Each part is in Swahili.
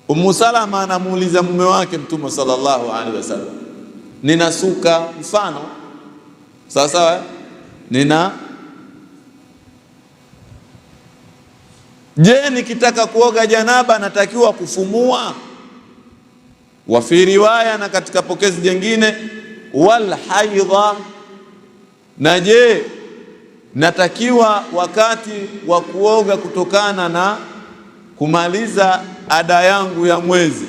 Ummu Salama anamuuliza mume wake Mtume sallallahu alaihi wasallam, ninasuka mfano sawa sawa, je, nikitaka kuoga janaba natakiwa kufumua? Wa fi riwaya, na katika pokezi jingine, wal haidha, na je natakiwa wakati wa kuoga kutokana na kumaliza ada yangu ya mwezi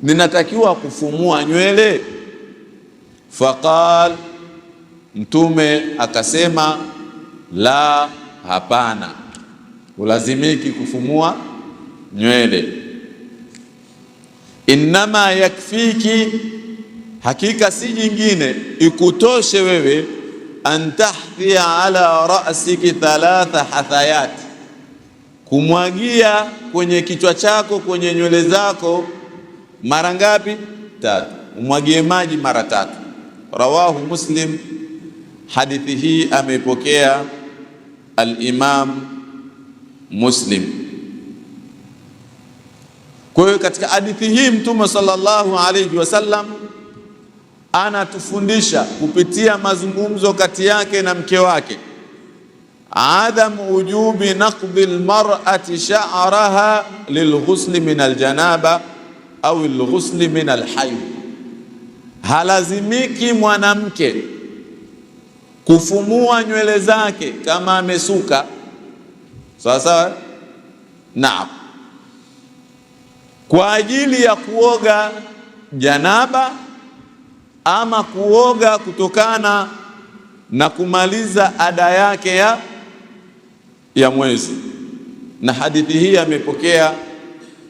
ninatakiwa kufumua nywele? Faqal, Mtume akasema, la, hapana, ulazimiki kufumua nywele. Innama yakfiki, hakika si jingine ikutoshe wewe, antahdhia ala ra'siki thalatha hathayat, kumwagia kwenye kichwa chako, kwenye nywele zako mara ngapi? 3. Umwagie maji mara 3. Rawahu Muslim, hadithi hii ameipokea al-Imam Muslim. Kwa hiyo katika hadithi hii Mtume sallallahu alayhi wasallam anatufundisha kupitia mazungumzo kati yake na mke wake, adam wujubi naqdi almar'ati sha'raha lilghusli min aljanaba au alghusli min alhayd, halazimiki mwanamke kufumua nywele zake kama amesuka, sawa sawa, naam, kwa ajili ya kuoga janaba ama kuoga kutokana na kumaliza ada yake ya mwezi. Na hadithi hii amepokea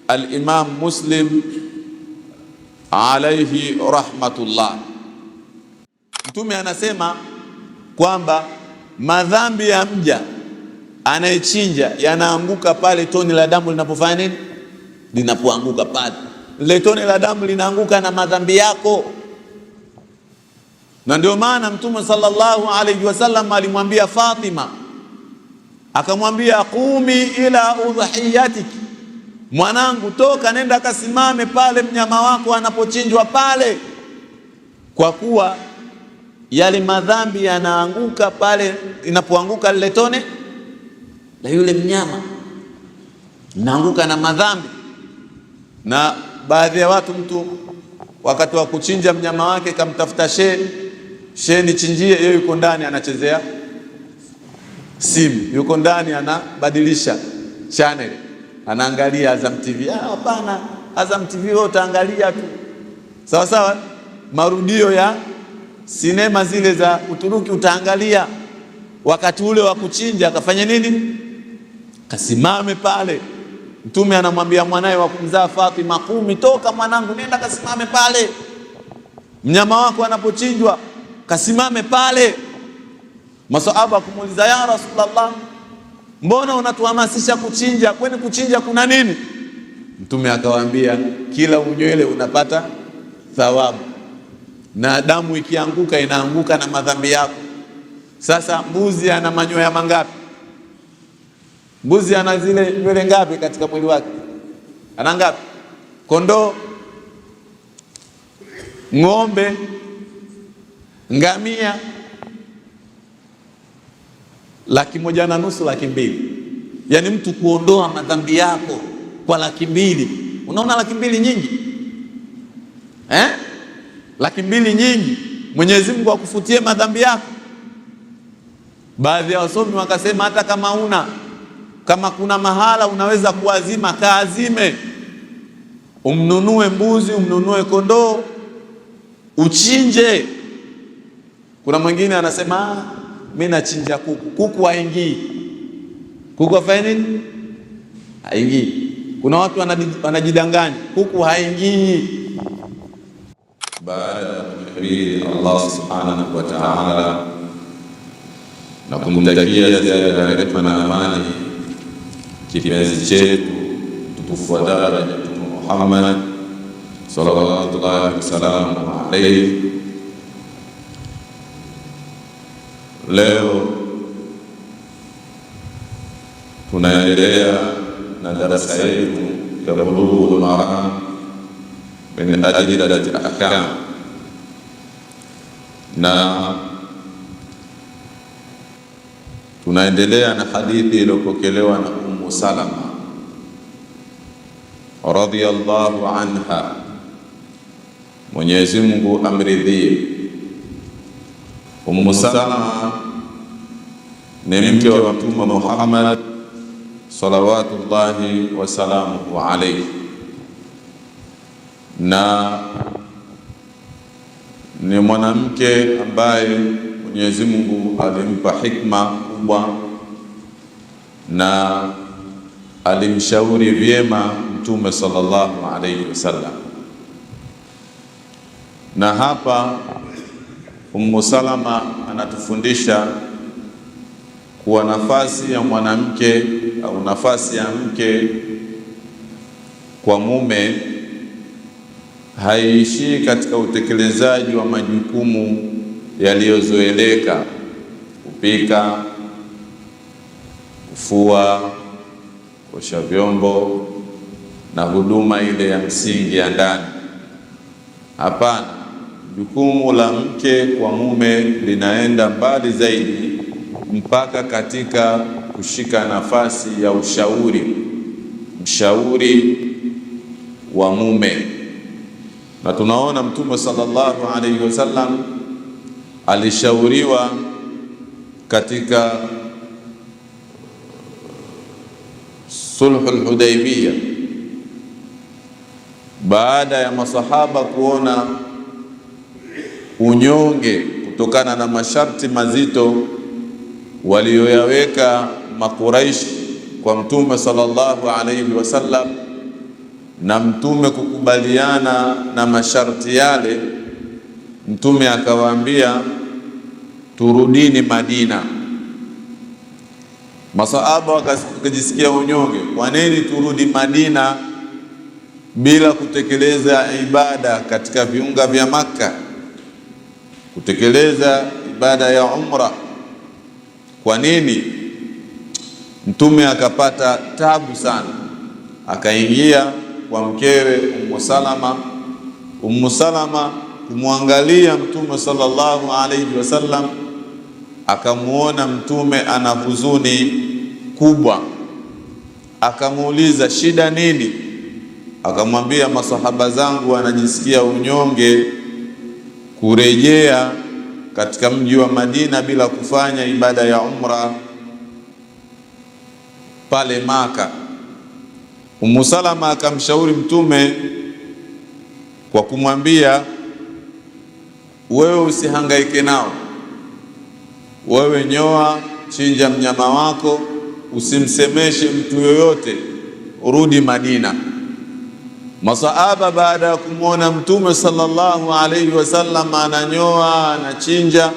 al-Imam Muslim alayhi rahmatullah. Mtume anasema kwamba madhambi ya mja anayechinja yanaanguka pale toni la damu linapofanya nini? Linapoanguka pale. Ile toni la damu linaanguka na madhambi yako. Na ndio maana Mtume sallallahu alayhi wasallam alimwambia Fatima, akamwambia, qumi ila udhiyatiki, mwanangu, toka nenda kasimame pale mnyama wako anapochinjwa pale, kwa kuwa yale madhambi yanaanguka pale inapoanguka lile tone la yule mnyama, inaanguka na madhambi. Na baadhi ya watu, mtu wakati wa kuchinja mnyama wake kamtafuta shehe nichinjie, yeye yuko ndani anachezea simu, yuko ndani anabadilisha channel, anaangalia Azam TV. Hapana, Azam TV wewe utaangalia tu, sawa sawa, marudio ya sinema zile za Uturuki utaangalia. Wakati ule wa kuchinja akafanya nini? Kasimame pale. Mtume anamwambia mwanae wa kumzaa Fatima, qumi, toka mwanangu, nenda kasimame pale mnyama wako anapochinjwa, kasimame pale. Masahaba kumuuliza, ya Rasulullah, mbona unatuhamasisha kuchinja? Kwani kuchinja kuna nini? Mtume akawaambia, kila unywele unapata thawabu, na damu ikianguka inaanguka na madhambi yako. Sasa mbuzi ana manyoya mangapi? Mbuzi ana zile nywele ngapi katika mwili wake? Ana ngapi? Kondoo, ng'ombe, ngamia, 1.5 laki, 2. Yaani mtu kuondoa madhambi yako kwa 200,000. Unaona 200,000 nyingi? 200,000 nyingi. Mwenyezi Mungu akufutie madhambi yako. Baadhi ya wasomi wakasema hata kama kuna mahala unaweza kuazima, kaazime, umnunue mbuzi, umnunue kondoo, uchinje. Kuna mwingine anasema, mimi nachinja kuku. Kuku haingii. Kuku afanye nini? Haingii. Kuna watu wanajidanganya, kuku haingii. Baada ya kumhimidi Allah subhanahu wa ta'ala na kumtakia ziada ya rehema na amani kipenzi chetu mtukufu wa daraja Mtume Muhammad sallallahu alaihi wasallam alayhi, leo tunaendelea na darasa yetu ya Bulughul Maram min adillati ahkam, na tunaendelea na hadithi iliyopokelewa na Ummu Salama radhiyallahu anha, Mwenyezi Mungu amridhie. Ummu Salama ni mke wa Mtume Muhammad salawatullahi wasalamuhu alayhi, na ni mwanamke ambaye Mwenyezi Mungu alimpa hikma kubwa na alimshauri vyema Mtume sallallahu alayhi wasallam. Na hapa Ummu Salama anatufundisha kuwa nafasi ya mwanamke au nafasi ya mke kwa mume haiishii katika utekelezaji wa majukumu yaliyozoeleka: kupika, kufua, kuosha vyombo na huduma ile ya msingi ya ndani. Hapana, jukumu la mke kwa mume linaenda mbali zaidi mpaka katika kushika nafasi ya mshauri wa mume. Na tunaona Mtume sallallahu alaihi wasallam alishauriwa katika Sulhul Hudaybiyah, baada ya masahaba kuona unyonge kutokana na masharti mazito walioyaweka Makuraishi kwa Mtume sallallahu alaihi wasallam, na Mtume kukubaliana na masharti yale. Mtume akawaambia, turudini Madina. Masahaba wakajisikia unyonge, kwa nini turudi Madina bila kutekeleza ibada katika viunga vya Makka, kutekeleza ibada ya umra? Kwa nini? Mtume akapata tabu sana, akaingia kwa mkewe Ummu Salama. Ummu Salama kumwangalia Mtume sallallahu alayhi wasallam, akamuona Mtume ana huzuni kubwa, akamuuliza shida nini? Akamwambia, masahaba zangu wanajisikia unyonge kurejea katika mji wa Madina bila kufanya ibada ya umra pale Maka. Ummu Salama akamshauri Mtume kwa kumwambia, wewe usihangaike nao, wewe nyoa, chinja mnyama wako, usimsemeshe mtu yoyote, urudi Madina. Masahaba baada ya kumwona Mtume sallallahu alaihi wasallam ananyoa, anachinja,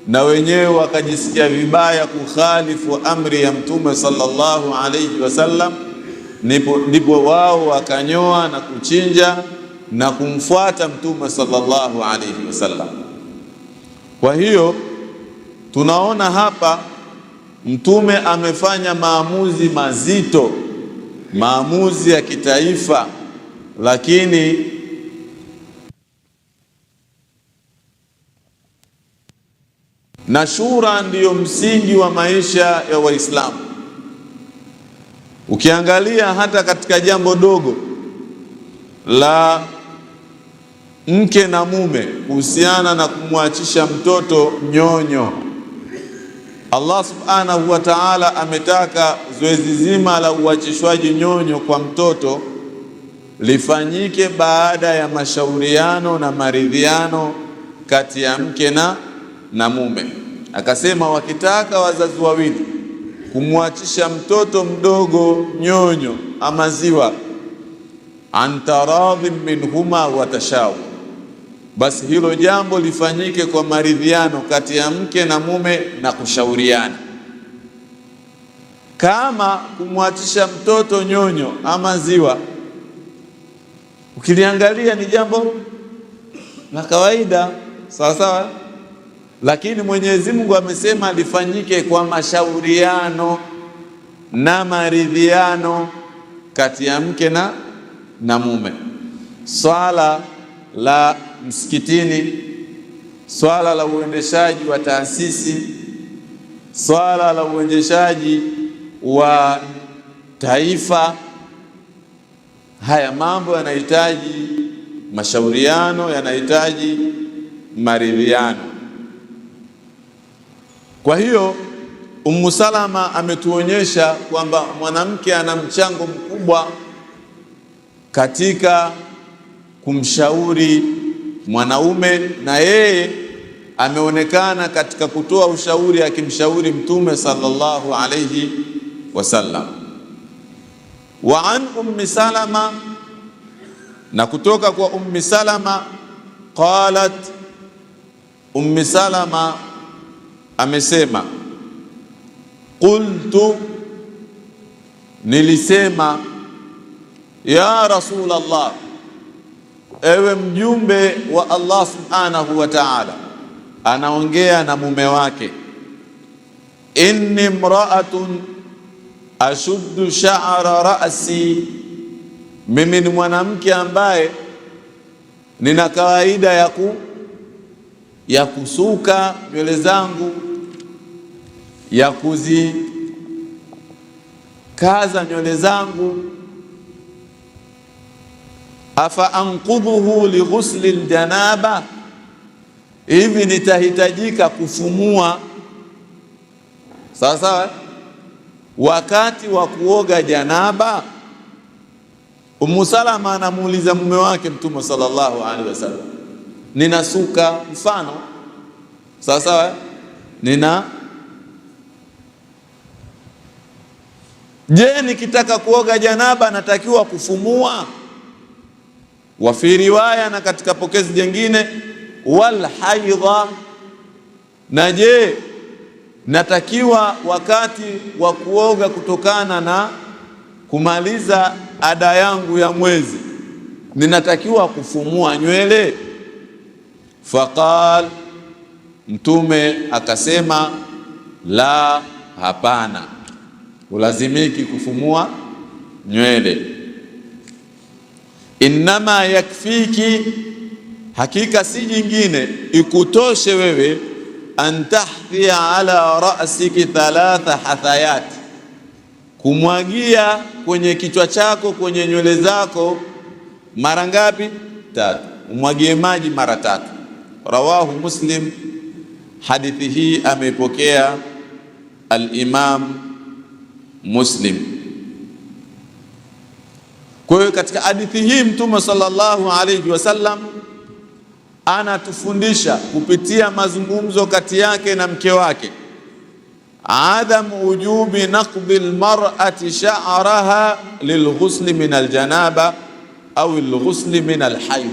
na wenyewe wakajisikia vibaya kukhalifu amri ya Mtume sallallahu alaihi wasallam, ndipo wao wakanyoa na kuchinja na kumfuata Mtume sallallahu alaihi wasallam. Kwa hiyo tunaona hapa Mtume amefanya maamuzi mazito, maamuzi ya kitaifa, lakini na shura ndiyo msingi wa maisha ya Waislamu. Ukiangalia hata katika jambo dogo la mke na mume kuhusiana na kumwachisha mtoto nyonyo, Allah subhanahu wa ta'ala ametaka zoezi zima la uachishwaji nyonyo kwa mtoto lifanyike baada ya mashauriano na maridhiano kati ya mke na mume. Akasema wakitaka wazazi wawili kumwachisha mtoto mdogo nyonyo ama ziwa, antaradhi minhuma wa tashawur, basi hilo jambo lifanyike kwa maridhiano kati ya mke na mume na kushauriana. Kama kumwachisha mtoto nyonyo ama ziwa, ukiliangalia ni jambo la kawaida, sawa sawa, lakini Mwenyezi Mungu amesema lifanyike kwa mashauriano na maridhiano kati ya mke na mume, swala la msikitini, swala la uendeshaji wa taasisi, swala la uendeshaji wa taifa. Haya mambo yanahitaji mashauriano, yanahitaji maridhiano. Kwa hiyo Ummu Salama ametuonyesha kwamba mwanamke ana mchango mkubwa katika kumshauri mwanaume, na yeye ameonekana katika kutoa ushauri akimshauri Mtume sallallahu alayhi wasallam. Wa an Ummi Salama, na kutoka kwa Ummi Salama, qalat, Ummi Salama amesema, qultu, nilisema, ya Rasulullah, ewe mjumbe wa Allah subhanahu wa ta'ala, anaongea na mume wake, inni imra'atun ashuddu sha'ra ra'si, mimi ni mwanamke ambaye nina kawaida ya kusuka nywele zangu, ya kuzikaza nywele zangu. Afa anqudhuhu li ghusli aljanaba, hivi nitahitajika kufumua sawa wakati wa kuoga janaba? Ummu Salama anamuuliza mume wake Mtume sallallahu alaihi wasallam, ninasuka mfano sawa, je, nikitaka kuoga janaba natakiwa kufumua? Wa fi riwaya, na katika pokezi jingine, wal haidha, na je natakiwa wakati wa kuoga kutokana na kumaliza ada yangu ya mwezi ninatakiwa kufumua nywele? Faqal, Mtume akasema, la, hapana, ulazimiki kufumua nywele. Innama yakfiki, hakika si jingine, ikutoshe wewe, antahdhia ala ra'siki thalatha hathayat, kumwagia kwenye kichwa chako, kwenye nywele zako mara ngapi? 3. Umwagie maji mara 3. Rawahu Muslim, hadithi hii ameipokea al-Imam Muslim. Kwa hiyo katika hadithi hii Mtume sallallahu alayhi wasallam anatufundisha kupitia mazungumzo kati yake na mke wake, adam wujubi naqdi almar'ati sha'raha lilghusli min aljanaba au alghusli min alhayd,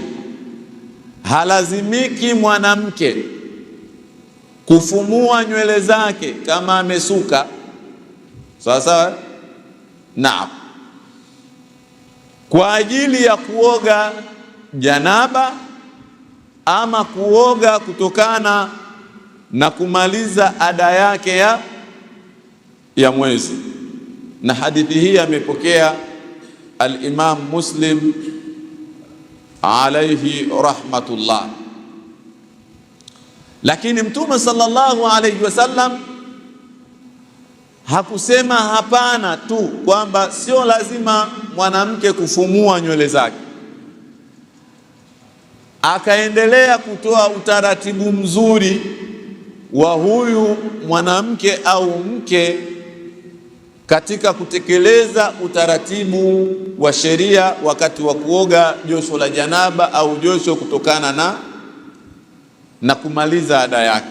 halazimiki mwanamke kufumua nywele zake kama amesuka sawa, naam, kwa ajili ya kuoga janaba ama kuoga kutokana na kumaliza ada yake ya mwezi. Na hadithi hii amepokea al-Imam Muslim alayhi rahmatullah. Lakini Mtume sallallahu alayhi wasallam hakusema hapana tu kwamba sio lazima mwanamke kufumua nywele zake, akaendelea kutoa utaratibu mzuri wa huyu mwanamke au mke katika kutekeleza utaratibu wa sheria wakati wa kuoga josho la janaba au josho kutokana na kumaliza ada yake.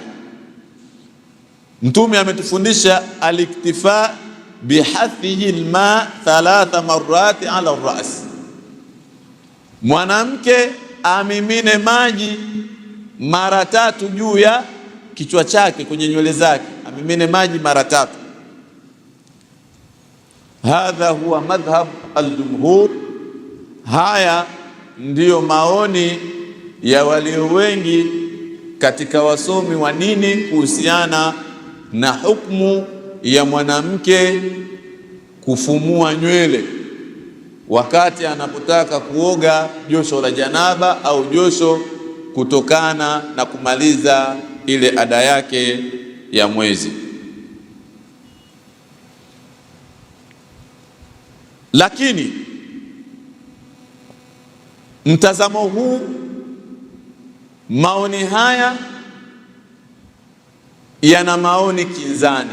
Mtume ametufundisha aliktifa bihathihi alma 3 marrat ala ar-ras, mwanamke amimine maji mara 3 juu ya kichwa chake, kwenye nywele zake amimine maji mara 3. Hadha huwa madhhab al-jumhur, haya ndiyo maoni ya walio wengi katika wasomi wa dini kuhusiana na hukumu ya mwanamke kufumua nywele. wakati anapotaka kuoga josho la janaba au josho kutokana na kumaliza ile ada yake ya mwezi. Lakini mtazamo huu, maoni haya yana maoni kinzani.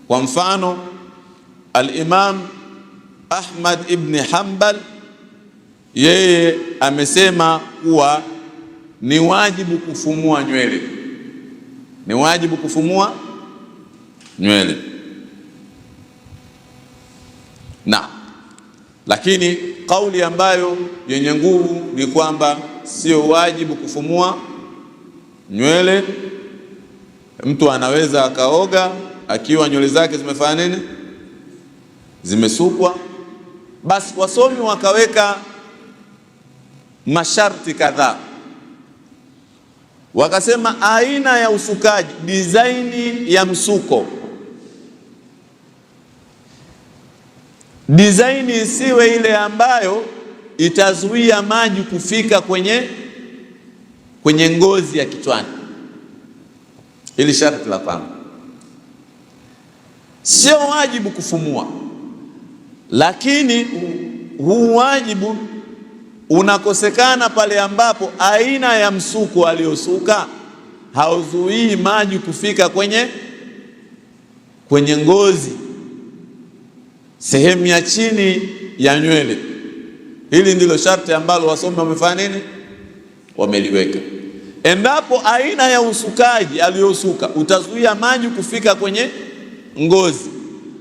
Kwa mfano, al-Imam Ahmad ibn Hanbal yeye amesema kuwa ni wajibu kufumua nywele, ni wajibu kufumua nywele. Na lakini kauli ambayo yenye nguvu ni kwamba sio wajibu kufumua nywele. Mtu anaweza akaoga akiwa nywele zake zimefanya nini? Zimesukwa. Basi wasomi wakaweka masharti kadhaa, wakasema aina ya usukaji, design ya msuko, design isiwe ile ambayo itazuia maji kufika kwenye ngozi ya kichwani. Ili sharti la kwanza. Sio wajibu kufumua, lakini huu wajibu unakosekana pale ambapo aina ya msuko aliosuka hauzuii maji kufika kwenye ngozi, sehemu ya chini ya nywele. Hili ndilo sharti ambalo wasomi wamefanya nini? Wameliweka. Endapo aina ya usukaji aliosuka utazuia maji kufika kwenye ngozi,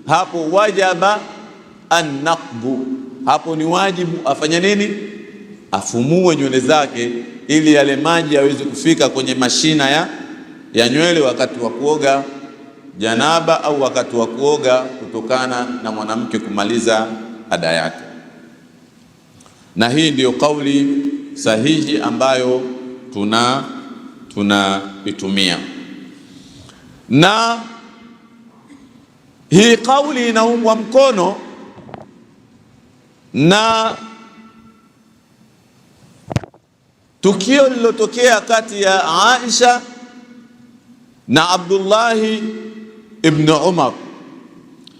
hapo wajaba an-naqdu, hapo ni wajibu afanye nini? Afumue nywele zake, ili yale maji yaweze kufika kwenye mashina ya nywele wakati wa kuoga janaba au wakati wa kuoga kutokana na mwanamke kumaliza ada yake. Na hii ndiyo kauli sahihi ambayo tunaitumia, na hii kauli inaungwa mkono na tukio lililotokea kati ya Aisha na Abdullahi ibn Umar,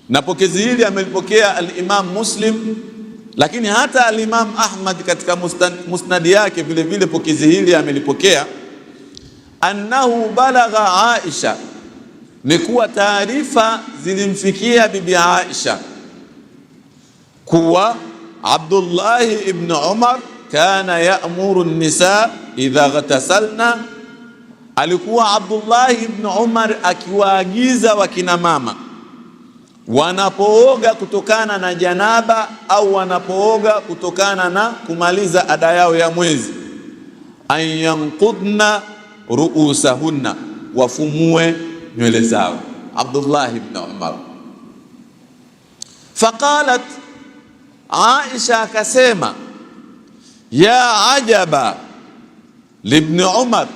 na pokezi hili amelipokea al-Imam Muslim, lakini hata al-Imam Ahmad katika musnadi yake vile vile pokezi hili amelipokea. Annahu balagha Aisha, ni kuwa taarifa zilimfikia bibi Aisha kuwa Abdullahi ibn Umar kana ya'muru an-nisa idha ghatasalna, alikuwa Abdullahi ibn Umar akiwaagiza wakina mama wanapooga kutokana na janaba au wanapooga kutokana na kumaliza ada yao ya mwezi, an yanqudna ruusahunna, wafumue nywele zao. Abdullah ibn Umar. Faqalat, Aisha akasema, ya ajaba libn Umar,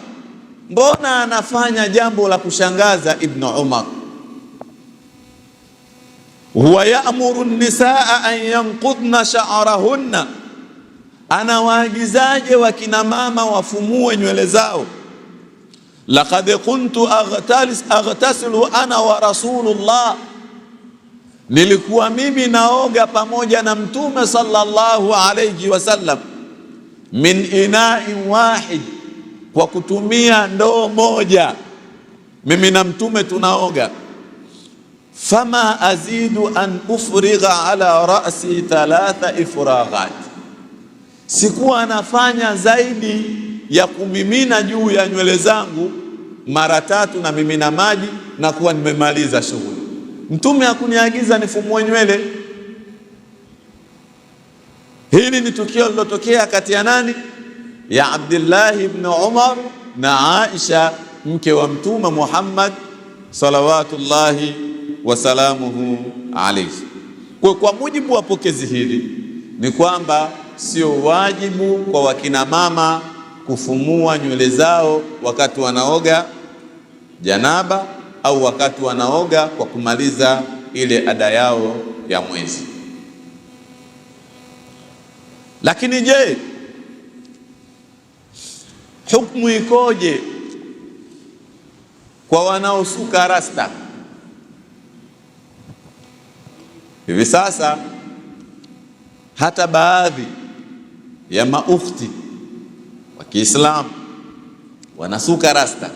mbona anafanya jambo la kushangaza Ibn Umar. Huwa ya'muru an-nisaa an yanqudna sha'rahunna, anawaagizaje wakina mama wafumue nywele zao. Laqad kuntu aghtasilu ana wa rasulullah, nilikuwa mimi naoga pamoja na Mtume sallallahu alayhi wasallam, min ina'in wahid, kwa kutumia ndoo moja, mimi na Mtume tunaoga. Fama azidu an ufrigha ala ra'si 3 ifraghat, sikuwa anafanya zaidi ya kumimina juu ya nywele zangu mara 3 na mimina maji na kuwa nimemaliza shughuli. Mtume hakuniagiza nifumue nywele. Hili ni tukio lilotokea kati ya nani? Ya Abdullah ibn Umar na Aisha, mke wa Mtume Muhammad salawatullahi wasalamuhu alayhi. Kwa mujibu wa pokezi hili ni kwamba sio wajibu kwa wakina mama kufumua nywele zao wakati wanaoga janaba au wakati wanaoga kwa kumaliza ile ada yao ya mwezi. Lakini je, hukumu ikoje kwa wanaosuka rasta? Hivi sasa hata baadhi ya maukhti wa Kiislamu wanasuka rasta,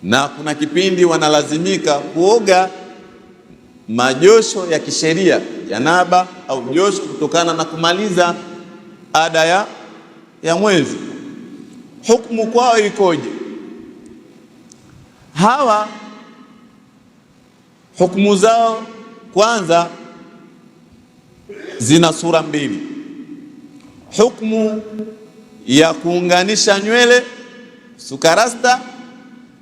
na kuna kipindi wanalazimika kuoga majosho ya kisheria ya naba au josho kutokana na kumaliza ada ya mwezi. Hukumu kwao ikoje? Hawa hukumu zao kwanza zina sura mbili: hukumu ya kuunganisha nywele, suka rasta,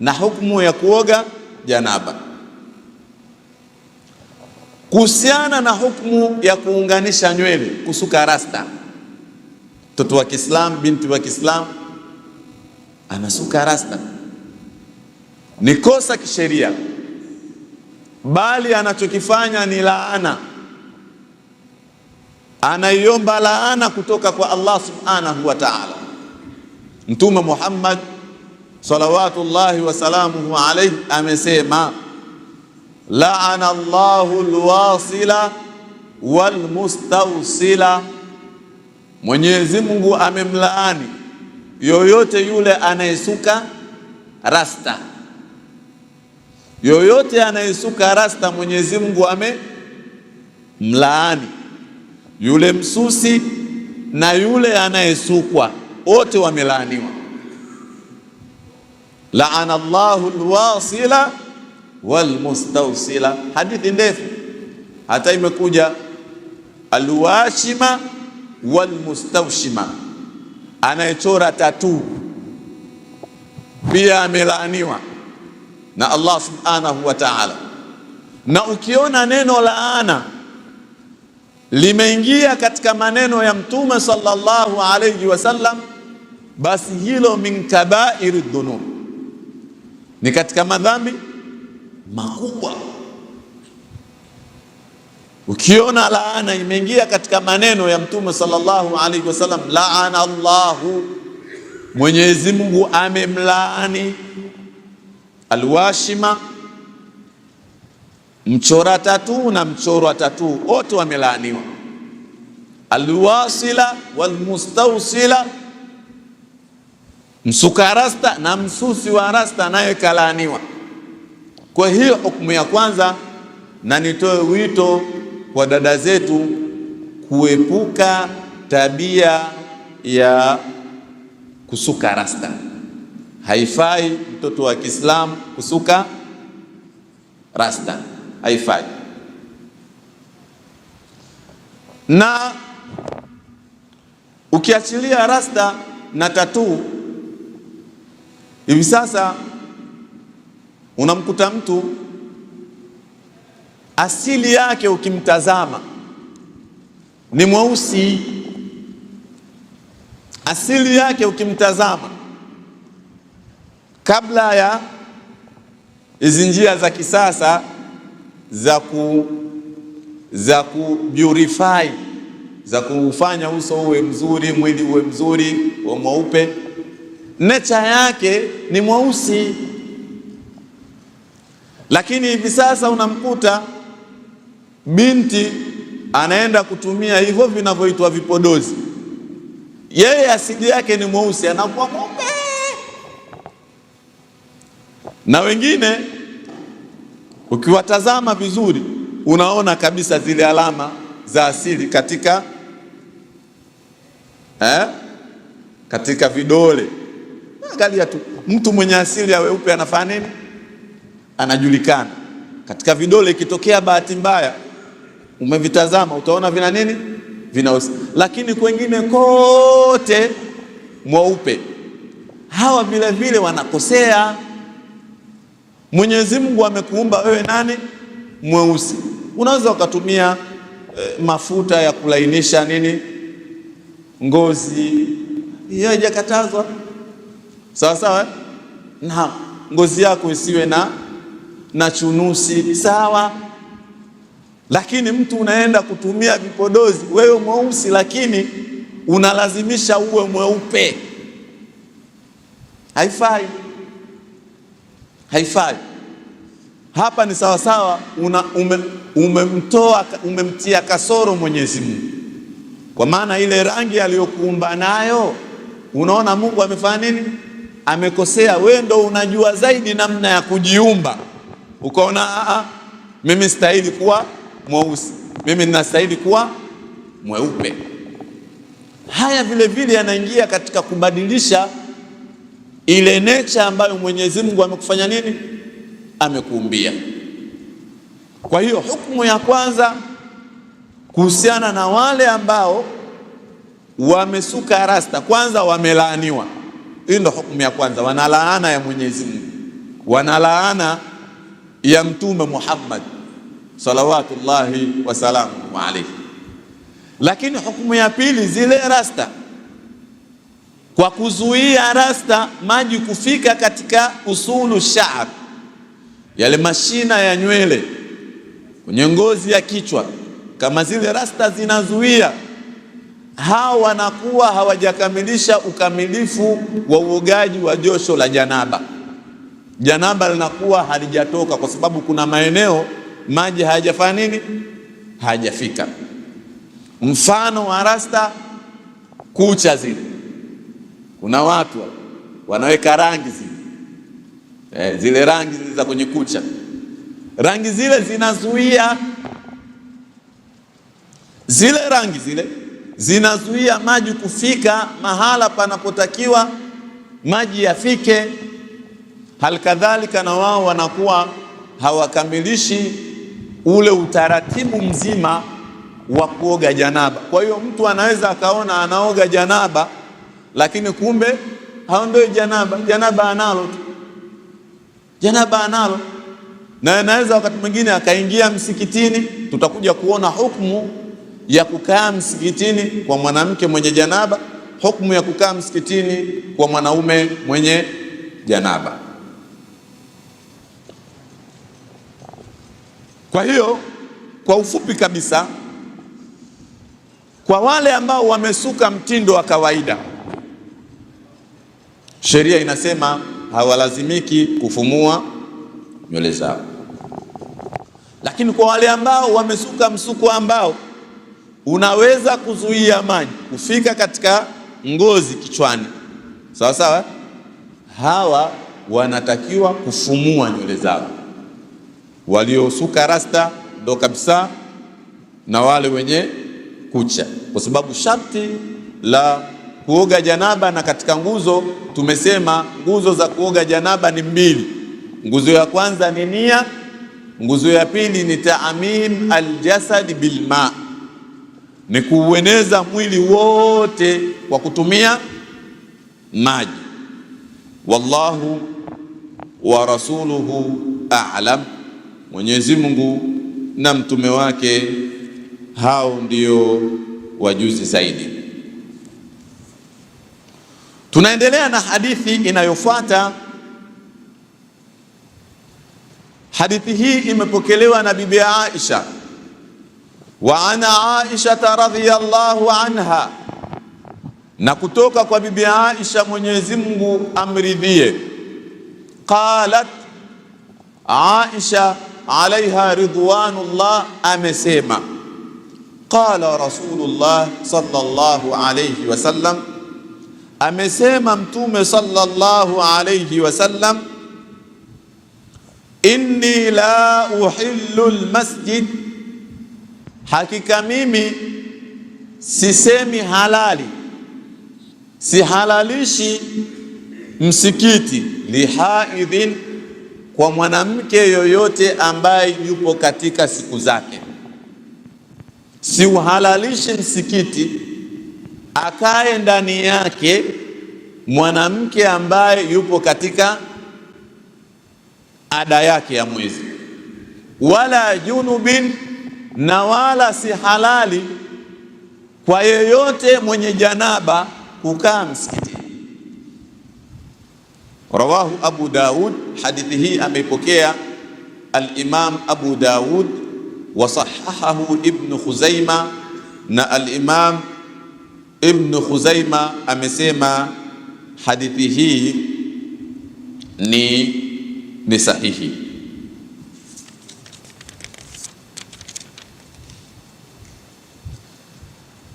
na hukumu ya kuoga janaba. Kuhusiana na hukumu ya kuunganisha nywele, kusuka rasta, mtoto wa Kiislamu, binti wa Kiislamu anasuka rasta, ni kosa kisheria, bali anachokifanya ni laana. Anaiomba laana kutoka kwa Allah subhanahu wa ta'ala. Mtume Muhammad salawatullahi wasalamuhu alayhi amesema, laana Allahu alwasila walmustawsila, Mwenyezi Mungu amemlaani yoyote yule anayesuka rasta. Yoyote anayesuka rasta Mwenyezi Mungu amemlaani. Yule msusi na yule anayesukwa wote wamelaaniwa. Laana Allahu alwasila walmustawsila. Hadithi ndefu, hata imekuja alwashima walmustawshima, anayechora tatu pia amelaaniwa na Allah subhanahu wa ta'ala. Na ukiona neno laana limeingia katika maneno ya Mtume sallallahu alayhi wasallam, basi hilo min kabairi dhunub, ni katika madhambi makubwa. Ukiona laana imeingia katika maneno ya Mtume sallallahu alayhi wasallam, laana Allahu, Mwenyezi Mungu amemlaani alwashima, mchora tatu na mchorwa tatu wote wamelaaniwa. Alwasila walmustawsila, msuka rasta na msusi wa rasta naye kalaaniwa. Kwa hiyo hukumu ya kwanza, na nitoe wito kwa dada zetu kuepuka tabia ya kusuka rasta. Haifai mtoto wa Kiislamu kusuka rasta, haifai. Na ukiachilia rasta na tatu, hivi sasa unamkuta mtu asili yake ukimtazama ni mweusi, asili yake ukimtazama, kabla ya hizi njia za kisasa za purify, za kufanya uso uwe mzuri, mwili uwe mzuri, uwe mweupe, nature yake ni mweusi. Lakini hivi sasa unamkuta binti anaenda kutumia hivyo vinavyoitwa vipodozi, yeye asili yake ni mweusi, anakuwa mweupe. Na wengine ukiwatazama vizuri unaona kabisa zile alama za asili katika vidole. Angalia tu mtu mwenye asili ya weupe anafanya nini, anajulikana katika vidole. Ikitokea bahati mbaya umevitazama utaona vina nini, vinausi. Lakini kwengine kote mweupe. Hawa vile vile wanakosea. Mwenyezi Mungu amekuumba wewe nani, mweusi. Unaweza ukatumia mafuta ya kulainisha nini, ngozi, hiyo haijakatazwa, sawa sawa, na ngozi yako isiwe na chunusi, sawa. Lakini mtu unaenda kutumia vipodozi, wewe mweusi lakini unalazimisha uwe mweupe. Haifai, haifai. Hapa ni sawasawa umemtia kasoro Mwenyezi Mungu, kwa maana ile rangi aliyokuumba nayo, unaona Mungu amefanya nini? Amekosea. Wewe ndo unajua zaidi namna ya kujiumba, ukaona mimi stahili kuwa mweusi, mimi ninastahili kuwa mweupe. Haya vile vile yanaingia katika kubadilisha ile nature ambayo Mwenyezi Mungu amekufanya nini? Amekuumbia. Kwa hiyo hukumu ya kwanza kuhusiana na wale ambao wamesuka rasta, kwanza wamelaaniwa. Hii ndio hukumu ya kwanza, wana laana ya Mwenyezi Mungu, wana laana ya Mtume Muhammad salawatullahi wasalamu alayhi. Lakini hukumu ya pili, zile rasta, kwa kuzuia rasta maji kufika katika usulu sha'r, yale mashina ya nywele kwenye ngozi ya kichwa, kama zile rasta zinazuia, hao wanakuwa hawajakamilisha ukamilifu wa uogaji wa josho la janaba. Janaba linakuwa halijatoka kwa sababu kuna maeneo maji hayajafanya nini? Hayajafika. Mfano wa rasta, kucha zile, kuna watu wanaweka rangi zile, zile rangi zile za kwenye kucha, rangi zile zinazuia, zile rangi zile zinazuia maji kufika mahala panapotakiwa maji yafike. Halikadhalika na wao wanakuwa hawakamilishi ule utaratibu mzima wa kuoga janaba. Kwa hiyo mtu anaweza akaona anaoga janaba, lakini kumbe haondoi janaba, janaba analo tu, janaba analo. Na anaweza wakati mwingine akaingia msikitini. Tutakuja kuona hukumu ya kukaa msikitini kwa mwanamke mwenye janaba, hukumu ya kukaa msikitini kwa mwanaume mwenye janaba. Kwa hiyo kwa ufupi kabisa, kwa wale ambao wamesuka mtindo wa kawaida, sheria inasema hawalazimiki kufumua nywele zao. Lakini kwa wale ambao wamesuka msuko ambao unaweza kuzuia maji kufika katika ngozi kichwani, sawa sawa, hawa wanatakiwa kufumua nywele zao. Waliosuka rasta ndo kabisa, na wale wenye kucha, kwa sababu sharti la kuoga janaba, na katika nguzo tumesema nguzo za kuoga janaba ni mbili. Nguzo ya kwanza ni nia, nguzo ya pili ni ta'mim aljasad bilma, ni kuueneza mwili wote kwa kutumia maji. Wallahu wa rasuluhu a'lam, Mwenyezi Mungu na mtume wake hao ndio wajuzi zaidi. Tunaendelea na hadithi inayofuata. Hadithi hii imepokelewa na bibi Aisha, wa ana Aisha radhiyallahu anha, na kutoka kwa bibi Aisha Mwenyezi Mungu amridhie, qalat, Aisha alaiha ridwanullah amesema, qala Rasulullah sallallahu alayhi wasallam, amesema Mtume sallallahu alayhi wasallam, inni la uhillu almasjid, hakika mimi sisemi halali, sihalalishi msikiti, lihaidhin, kwa mwanamke yoyote ambaye yupo katika siku zake. Siuhalalishi msikiti akae ndani yake mwanamke ambaye yupo katika ada yake ya mwezi, wala junubin, na wala si halali kwa yeyote mwenye janaba kukaa msikitini. Rawahu Abu Daud, hadithi hii ameipokea al-Imam Abu Daud wasahahahu Ibn Khuzaima, na al-Imam Ibn Khuzaima amesema hadithi hii ni sahihi.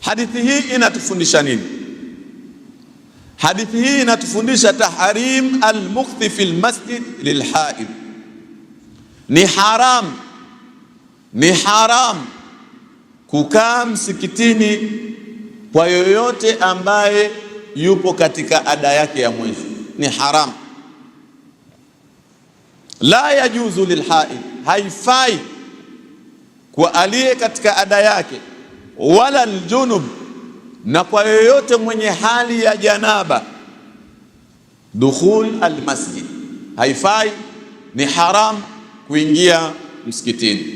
Hadithi hii inatufundisha nini? Hadithi hii inatufundisha tahrim al-mukthi fil masjid lilhaid. Ni haram kukaa msikitini kwa yoyote ambaye yupo katika ada yake ya mwezi, ni haram. La yajuzu lilhaid, haifai kwa aliye katika ada yake, wala aljunub, na kwa yoyote mwenye hali ya janaba, dukhul almasjid, haifai, ni haram kuingia msikitini.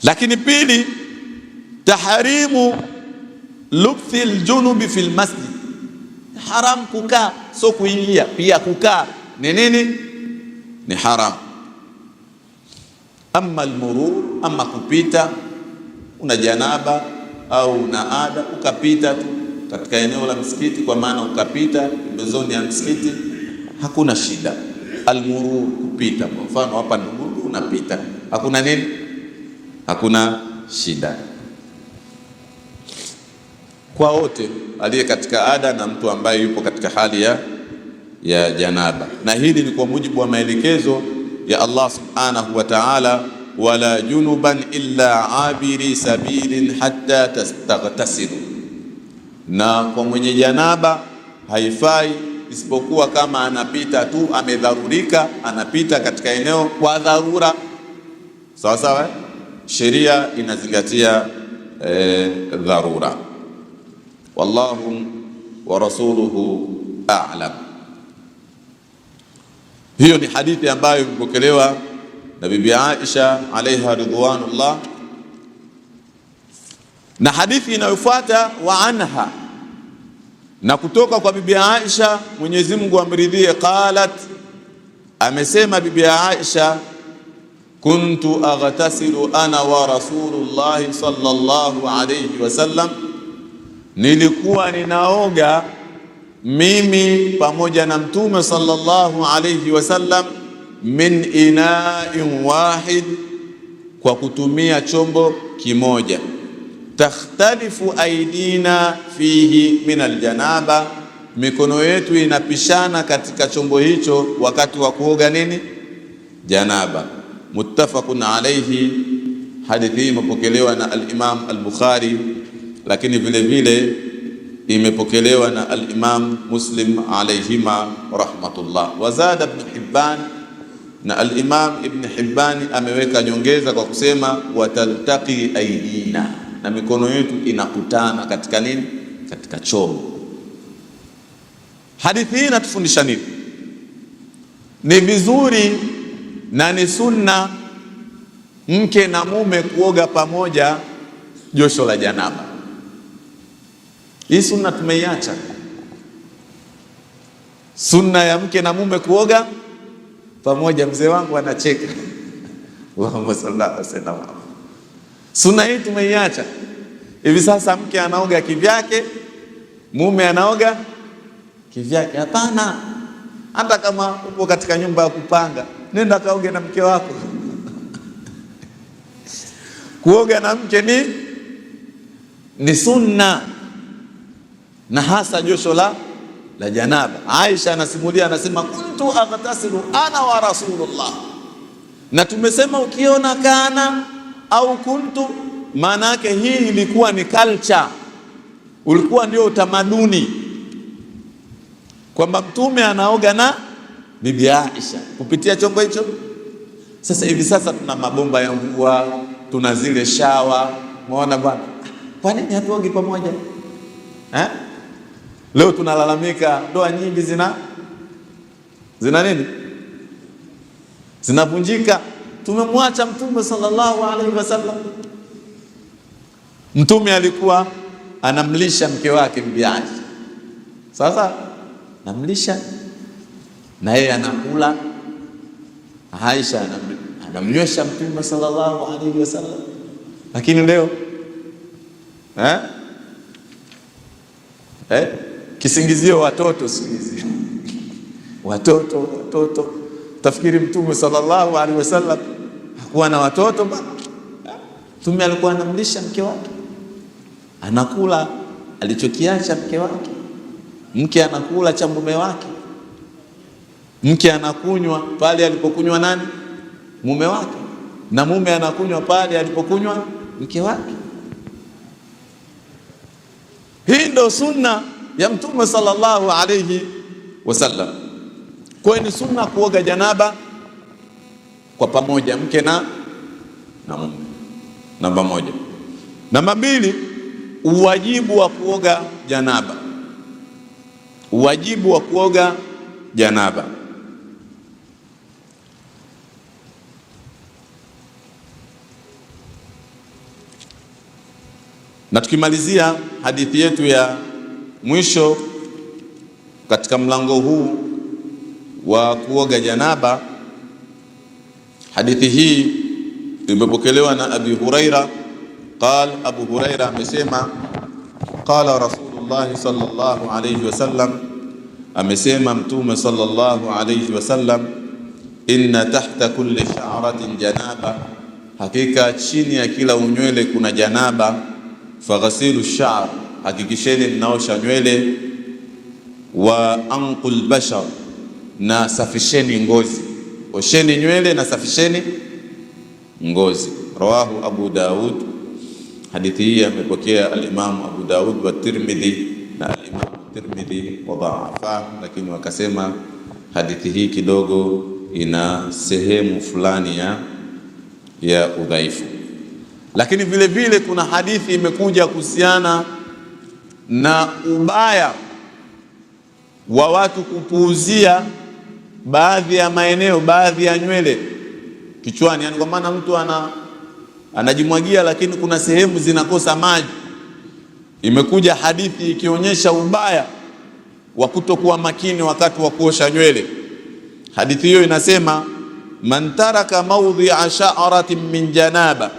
Lakini pili, tahrimu lubthi aljunubi fil masjid, haram kukaa, so kuingia. Pia kukaa ni nini? Ni haram. Amma almurur, ama kupita, una janaba au una ada ukapita tu katika eneo la msikiti, kwa maana ukapita pembezoni ya msikiti, hakuna shida. Almurur, kupita, kwa mfano hapa Ndugu unapita, hakuna nini? Hakuna shida kwa wote, aliye katika ada na mtu ambaye yupo katika hali ya janaba. Na hili ni kwa mujibu wa maelekezo ya Allah subhanahu wa ta'ala, wala junuban illa abiri sabilin hatta tastaghtasilu, na kwa mwenye janaba haifai isipokuwa kama anapita tu, amedharurika, anapita katika eneo kwa dharura. Sawa sawa, sheria inazingatia dharura. Wallahu wa rasuluhu a'lam. Hiyo ni hadithi ambayo imepokelewa na Bibi Aisha alaiha ridwanullah, na hadithi inayofuata wa anha, na kutoka kwa Bibi Aisha, Mwenyezi Mungu amridhie, qalat, amesema Bibi Aisha, kuntu aghtasilu ana wa Rasulullah sallallahu alayhi wasallam, nilikuwa ninaoga mimi pamoja na Mtume sallallahu alayhi wasallam, min ina'in wahid, kwa kutumia chombo kimoja, takhtalifu aidina fihi min aljanaba, mikono yetu inapishana katika chombo hicho wakati wa kuoga nini? Janaba. Muttafaqun alayhi. Hadithi hii imepokelewa na al-Imam al-Bukhari, lakini vile vile imepokelewa na al-Imam Muslim alayhima rahmatullah. Wazada Ibn Hibban, na al-Imam Ibn Hibban ameweka nyongeza kwa kusema wataltaqi aidina, na mikono yetu inakutana katika nini? Katika chombo. Hadithi hii inatufundisha nini? Ni vizuri na ni sunna mke na mume kuoga pamoja josho la janaba. Hii sunna tumeiacha, sunna ya mke na mume kuoga pamoja. Mzee wangu anacheka, Allahumma salli ala sayyidina Muhammad. Sunna hii tumeiacha. Hivi sasa mke anaoga kivyake, mume anaoga kivyake. Hapana, hata kama upo katika nyumba ya kupanga, nenda kaoge na mke wako. Kuoga na mke ni sunna, na hasa josho la janaba. Aisha anasimulia, anasema kuntu aghtasilu ana wa Rasulullah, na tumesema ukiona kana au kuntu, maana yake hii ilikuwa ni culture, ulikuwa ndio utamaduni, kwamba Mtume anaoga na Bibi Aisha kupitia chombo hicho. Sasa hivi sasa tuna mabomba ya mvua, tuna zile shawa, muona bwana, kwa nini hatuogi pamoja eh? Leo tunalalamika ndoa nyingi zina nini? Zinavunjika. Tumemwacha Mtume sallallahu alaihi wasallam. Mtume alikuwa anamlisha mke wake Bibi Aisha. Sasa namlisha na yeye anakula, Aisha anamnywesha Mtume sallallahu alaihi wasallam. Lakini leo kisingizio watoto siku hizi watoto. Tafikiri Mtume sallallahu alaihi wasallam hakuwa na watoto bana. Mtume alikuwa anamlisha mke wake, anakula alichokiacha mke wake, mke anakula cha mume wake, mke anakunywa pale alipokunywa nani? Mume wake, na mume anakunywa pale alipokunywa mke wake. Hii ndio sunna ya Mtume sallallahu alayhi wasallam. Kwa ni sunna kuoga janaba kwa pamoja, mke na mume. Namba moja. Namba mbili, uwajibu wa kuoga janaba. Uwajibu wa kuoga janaba. Na tukimalizia hadithi yetu ya mwisho katika mlango huu wa kuoga janaba, hadithi hii imepokelewa na Abi Huraira. Abu Huraira amesema qala Rasulullah sallallahu alayhi wasallam, amesema Mtume sallallahu alayhi wasallam, inna tahta kulli sha'ratin janaba, hakika chini ya kila unywele kuna janaba. Faghasilu sha'r, hakikisheni mnaosha nywele. Wa anqul bashar, na safisheni ngozi. Osheni nywele na safisheni ngozi. Rawahu Abu Daud. Hadithi hii amepokea al-Imam Abu Daud wa Tirmidhi, na al-Imam Tirmidhi wadhaafa, lakini wakasema hadithi hii kidogo ina sehemu fulani ya udhaifu. Lakini vile vile kuna hadithi imekuja kuhusiana na ubaya wa watu kupuuzia baadhi ya maeneo, baadhi ya nywele kichwani. Yani kwa maana mtu anajimwagia, lakini kuna sehemu zinakosa maji. Imekuja hadithi ikionyesha ubaya wa kutokuwa makini wakati wa kuosha nywele. Hadithi hiyo inasema, man taraka mawdhi'a sha'ratin min janaba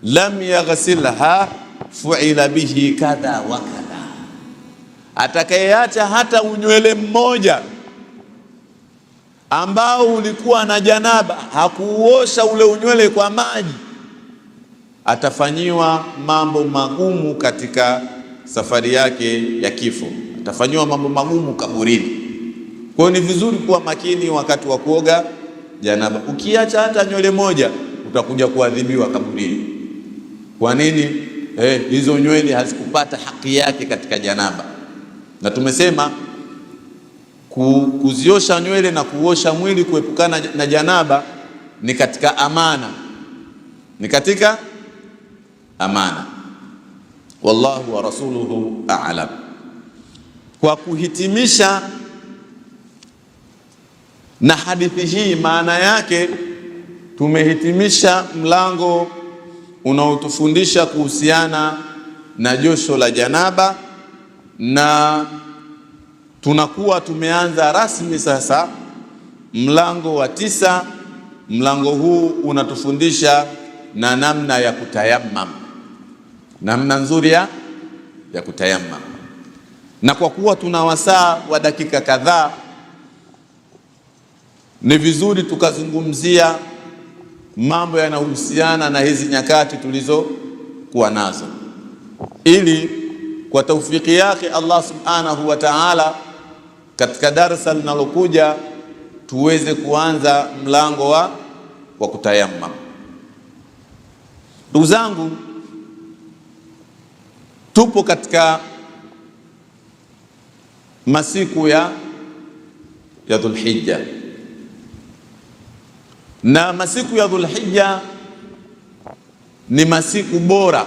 lam yaghsilha fu'ila bihi kadha wa kadha, atakayeacha hata unywele mmoja ambao ulikuwa na janaba, hakuosha ule unywele kwa maji, atafanyiwa mambo magumu katika safari yake ya kifo, atafanyiwa mambo magumu kaburini. Kwa hiyo ni vizuri kuwa makini wakati wa kuoga janaba. Ukiacha hata nywele moja utakuja kuadhibiwa kaburini. Kwa nini? Hizo nywele hazikupata haki yake katika janaba. Na tumesema kuziosha nywele na kuosha mwili kuepukana na janaba ni katika amana, ni katika amana. Wallahu wa rasuluhu a'lam. Kwa kuhitimisha na hadithi hii, maana yake tumehitimisha mlango unaotufundisha kuhusiana na josho la janaba, na tunakuwa tumeanza rasmi sasa mlango wa 9. Mlango huu unatufundisha na namna ya kutayammam, namna nzuri ya kutayammam. Na kwa kuwa tuna wasaa wa dakika kadhaa, ni vizuri tukazungumzia mambo yanayohusiana na hizi nyakati tulizokuwa nazo, ili kwa taufiki yake Allah subhanahu wa ta'ala, katika darasa linalokuja tuweze kuanza mlango wa kutayammam. Ndugu zangu, tupo katika masiku ya Dhulhijja, na masiku ya Dhulhijja ni masiku bora,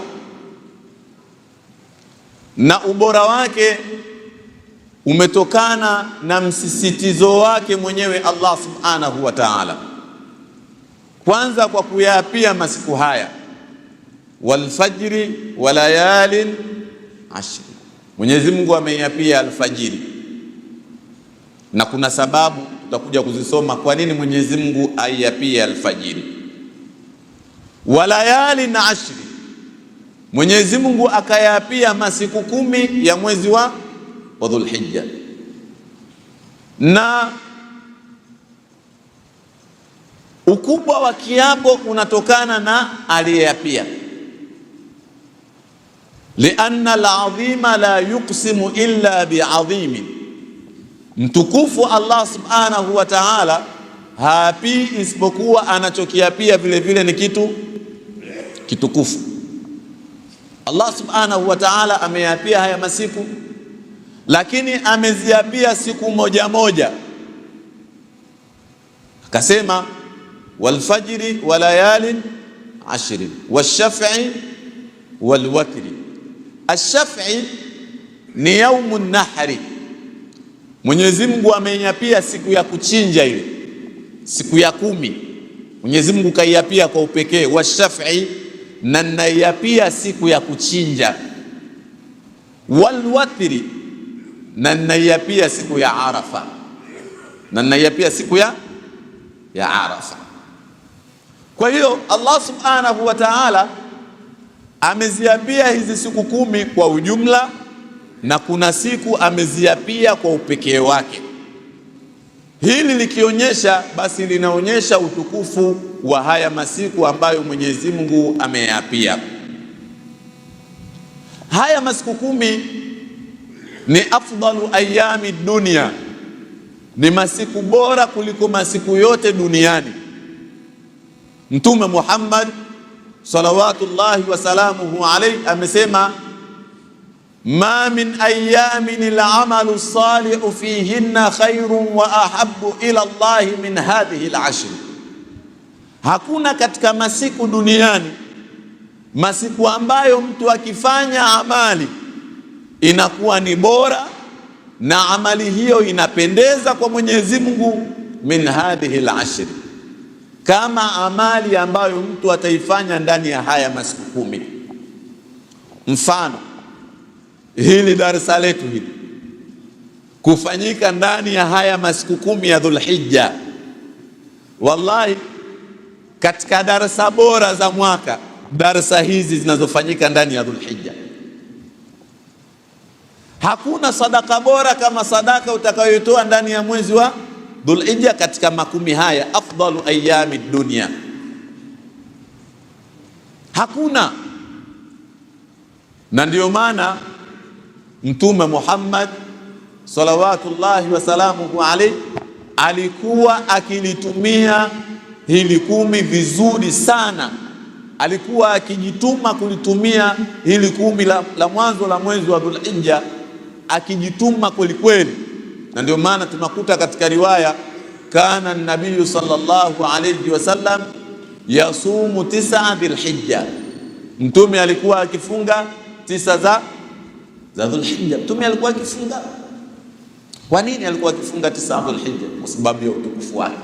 na ubora wake umetokana na msisitizo wake mwenyewe Allah subhanahu wa ta'ala. Kwanza kwa kuyapia masiku haya, walfajri wa layalin ashri, Mwenyezi Mungu ameyapia alfajiri, na kuna sababu tutakuja kuzisoma kwa nini Mwenyezi Mungu aiyapia alfajiri. wa layalin ashri, Mwenyezi Mungu akayapia masiku 10 ya mwezi wa Dhulhijja. Na ukubwa wa kiapo unatokana na aliyeyapia, lianna al-azima la yuqsimu illa bi'azimi, mtukufu Allah subhanahu wa ta'ala haapii isipokuwa anachokiapia vile vile ni kitu kitukufu. Allah subhanahu wa ta'ala ameyapia haya masiku, lakini ameziapia siku moja moja, akasema walfajri wa layalin ashrin washaf'i walwatri. Ashaf'i ni yaumun nahri, Mwenyezi Mungu ameiapia siku ya kuchinja, ile siku ya 10 Mwenyezi Mungu kaiapia kwa upekee, washaf'i, na naiapia siku ya kuchinja, walwatri, na naiapia siku ya Arafa, na naiapia siku ya Arafa. Kwa hiyo Allah subhanahu wa ta'ala ameziapia hizi siku 10 kwa ujumla, na kuna siku ameziapia kwa upekee wake. Hili likionyesha, basi linaonyesha utukufu wa haya masiku ambayo Mwenyezi Mungu ameyapia. Haya masiku 10 ni afdalu ayami dunia, ni masiku bora kuliko masiku yote duniani. Mtume Muhammad salawatullahi wasalamuhu alayhi amesema, ma min ayamin al-amalu salihu fihinna khairun wa ahabbu ila Allah min hadhihi al-ashr, hakuna katika masiku duniani masiku ambayo mtu akifanya amali inakuwa ni bora na amali hiyo inapendeza kwa Mwenyezi Mungu, min hadhihi al-ashr, kama amali ambayo mtu ataifanya ndani ya haya masiku 10. Mfano, hili darasa letu hili kufanyika ndani ya haya masiku 10 ya Dhulhijja, wallahi katika darasa bora za mwaka, darasa hizi zinazofanyika ndani ya Dhulhijja, hakuna sadaka bora kama sadaka utakayotoa ndani ya mwezi wa Dhulhijja katika makumi haya, afdalu ayami dunia, hakuna. Na ndio maana Mtume Muhammad salawatullahi wasalamuhu alayhi alikuwa akilitumia hili 10 vizuri sana, alikuwa akijituma kulitumia hili 10 la mwanzo la mwezi wa Dhulhijja, akijituma kweli kweli. Na ndio maana tunakuta katika riwaya, kana nabii sallallahu alayhi wasallam yasumu 9 Dhulhijja, Mtume alikuwa akifunga 9 za Dhulhijja. Mtume alikuwa akifunga. Kwa nini alikuwa akifunga 9 Dhulhijja? Kwa sababu ya utukufu wake.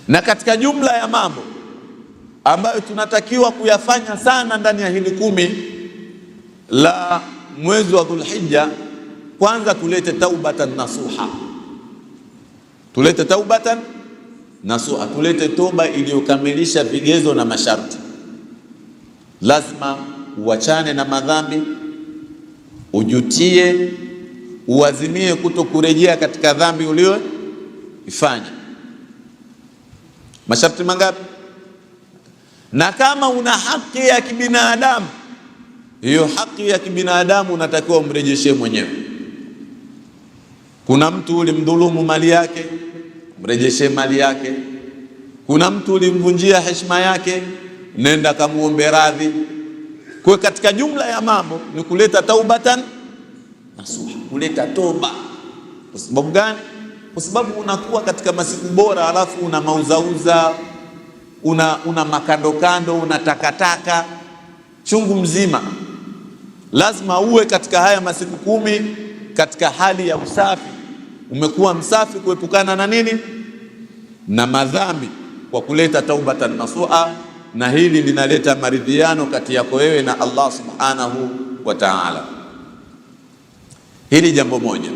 Na katika jumla ya mambo ambayo tunatakiwa kuyafanya sana ndani ya hili 10 la mwezi wa Dhulhijja, kwanza tulete taubatan nasuha, tulete taubatan nasuha, tulete toba iliyokamilisha vigezo na masharti. Lazima uachane na madhambi, ujutie, uazimie kutokurejea katika dhambi ulioifanya. Masharti mangapi? Na kama una haki ya kibinadamu, hiyo haki ya kibinadamu unatakiwa umrejeshe mwenyewe. Kuna mtu ulimdhulumu mali yake, mrejeshe mali yake. Kuna mtu ulimvunjia heshima yake, nenda kamuombe radhi. Kwa katika jumla ya mambo ni kuleta taubatan nasuha, kuleta toba. Kwa sababu gani? Kwa sababu unakuwa katika masiku bora, alafu una mauzauza, una makando kando, una takataka chungu mzima. Lazima uwe katika haya masiku 10 katika hali ya usafi, umekuwa msafi kuepukana na nini? Na madhambi, kwa kuleta taubatan nasuha. Na hili linaleta maridhiano kati yako wewe na Allah subhanahu wa ta'ala. Hili jambo moja.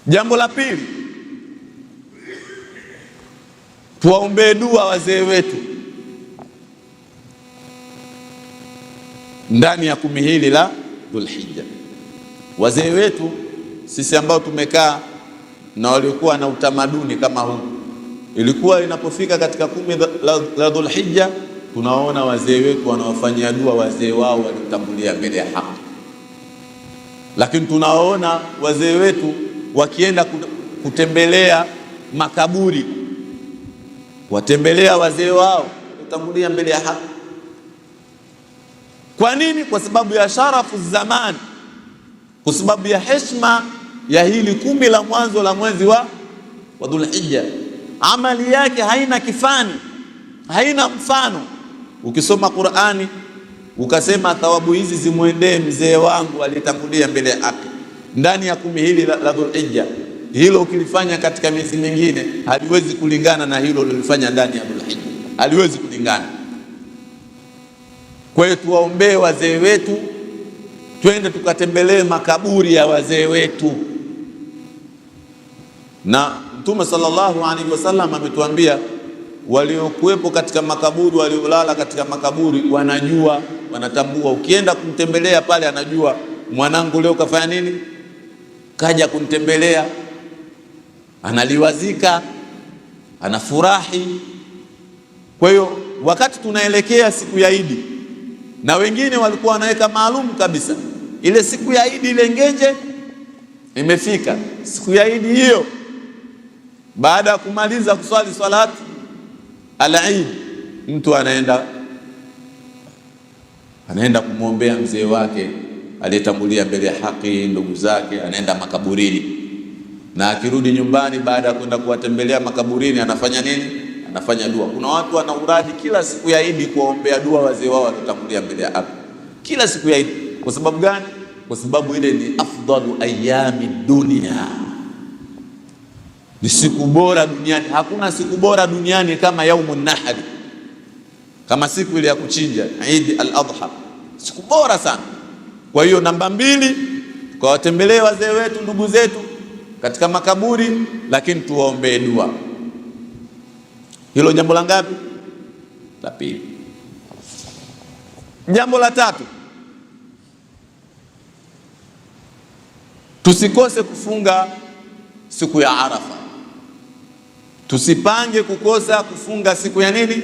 Jambo la pili, tuwaombee dua wazee wetu ndani ya 10 hili la Dhulhijja. Wazee wetu sisi ambao tumekaa na walikuwa na utamaduni kama huu, ilikuwa inapofika katika 10 la Dhulhijja, tunaona wazee wetu wanawafanyia dua wazee wao walitangulia mbele ya haki. Lakini tunaona wazee wetu wakienda kutembelea makaburi, watembelea wazee wao walitangulia mbele ya haki. Kwa nini? Kwa sababu ya sharafu zamani, kwa sababu ya heshima ya hili 10 la mwanzo la mwezi wa Dhulhijja. Amali yake haina kifani, haina mfano. Ukisoma Qur'ani ukasema thawabu hizi zimwendee mzee wangu aliyetangulia mbele ya haki ndani ya 10 hili la Dhulhijja, hilo ukilifanya katika miezi mingine haliwezi kulingana na hilo ulilofanya ndani ya Dhulhijja, haliwezi kulingana. Kwa hiyo tuwaombee wazee wetu, twende tukatembelee makaburi ya wazee wetu. Na Mtume sallallahu alaihi wasallam ametuambia waliokuwepo katika makaburi, waliolala katika makaburi wanajua, wanatambua. Ukienda kumtembelea pale, anajua mwanangu leo kafanya nini, kaja kunitembelea, analiwazika, anafurahi. Kwa hiyo wakati tunaelekea siku ya Idi, na wengine walikuwa wanaweka maalum kabisa ile siku ya Idi, ile ngenje imefika siku ya Idi hiyo, baada ya kumaliza kuswali salati al-Eid, mtu anaenda kumwombea mzee wake aliyetangulia mbele ya haki, ndugu zake, anaenda makaburini. Na akirudi nyumbani baada ya kwenda kuwatembelea makaburini, anafanya nini? Anafanya dua. Kuna watu wanauradi kila siku ya Idi kuombea dua wazee wao waliotangulia mbele ya haki, kila siku ya Idi. Kwa sababu gani? Kwa sababu ile ni afdalu ayami dunia, ni siku bora duniani. Hakuna siku bora duniani kama yaumun nahri, kama siku ile ya kuchinja, Eid al-Adha, siku bora sana. Kwa hiyo namba 2, kwa watembelee wazee wetu, ndugu zetu katika makaburi, lakini tuwaombee dua. Hilo jambo la ngapi? La 2. Jambo la 3, tusikose kufunga siku ya Arafa. Tusipange kukosa kufunga siku ya nini?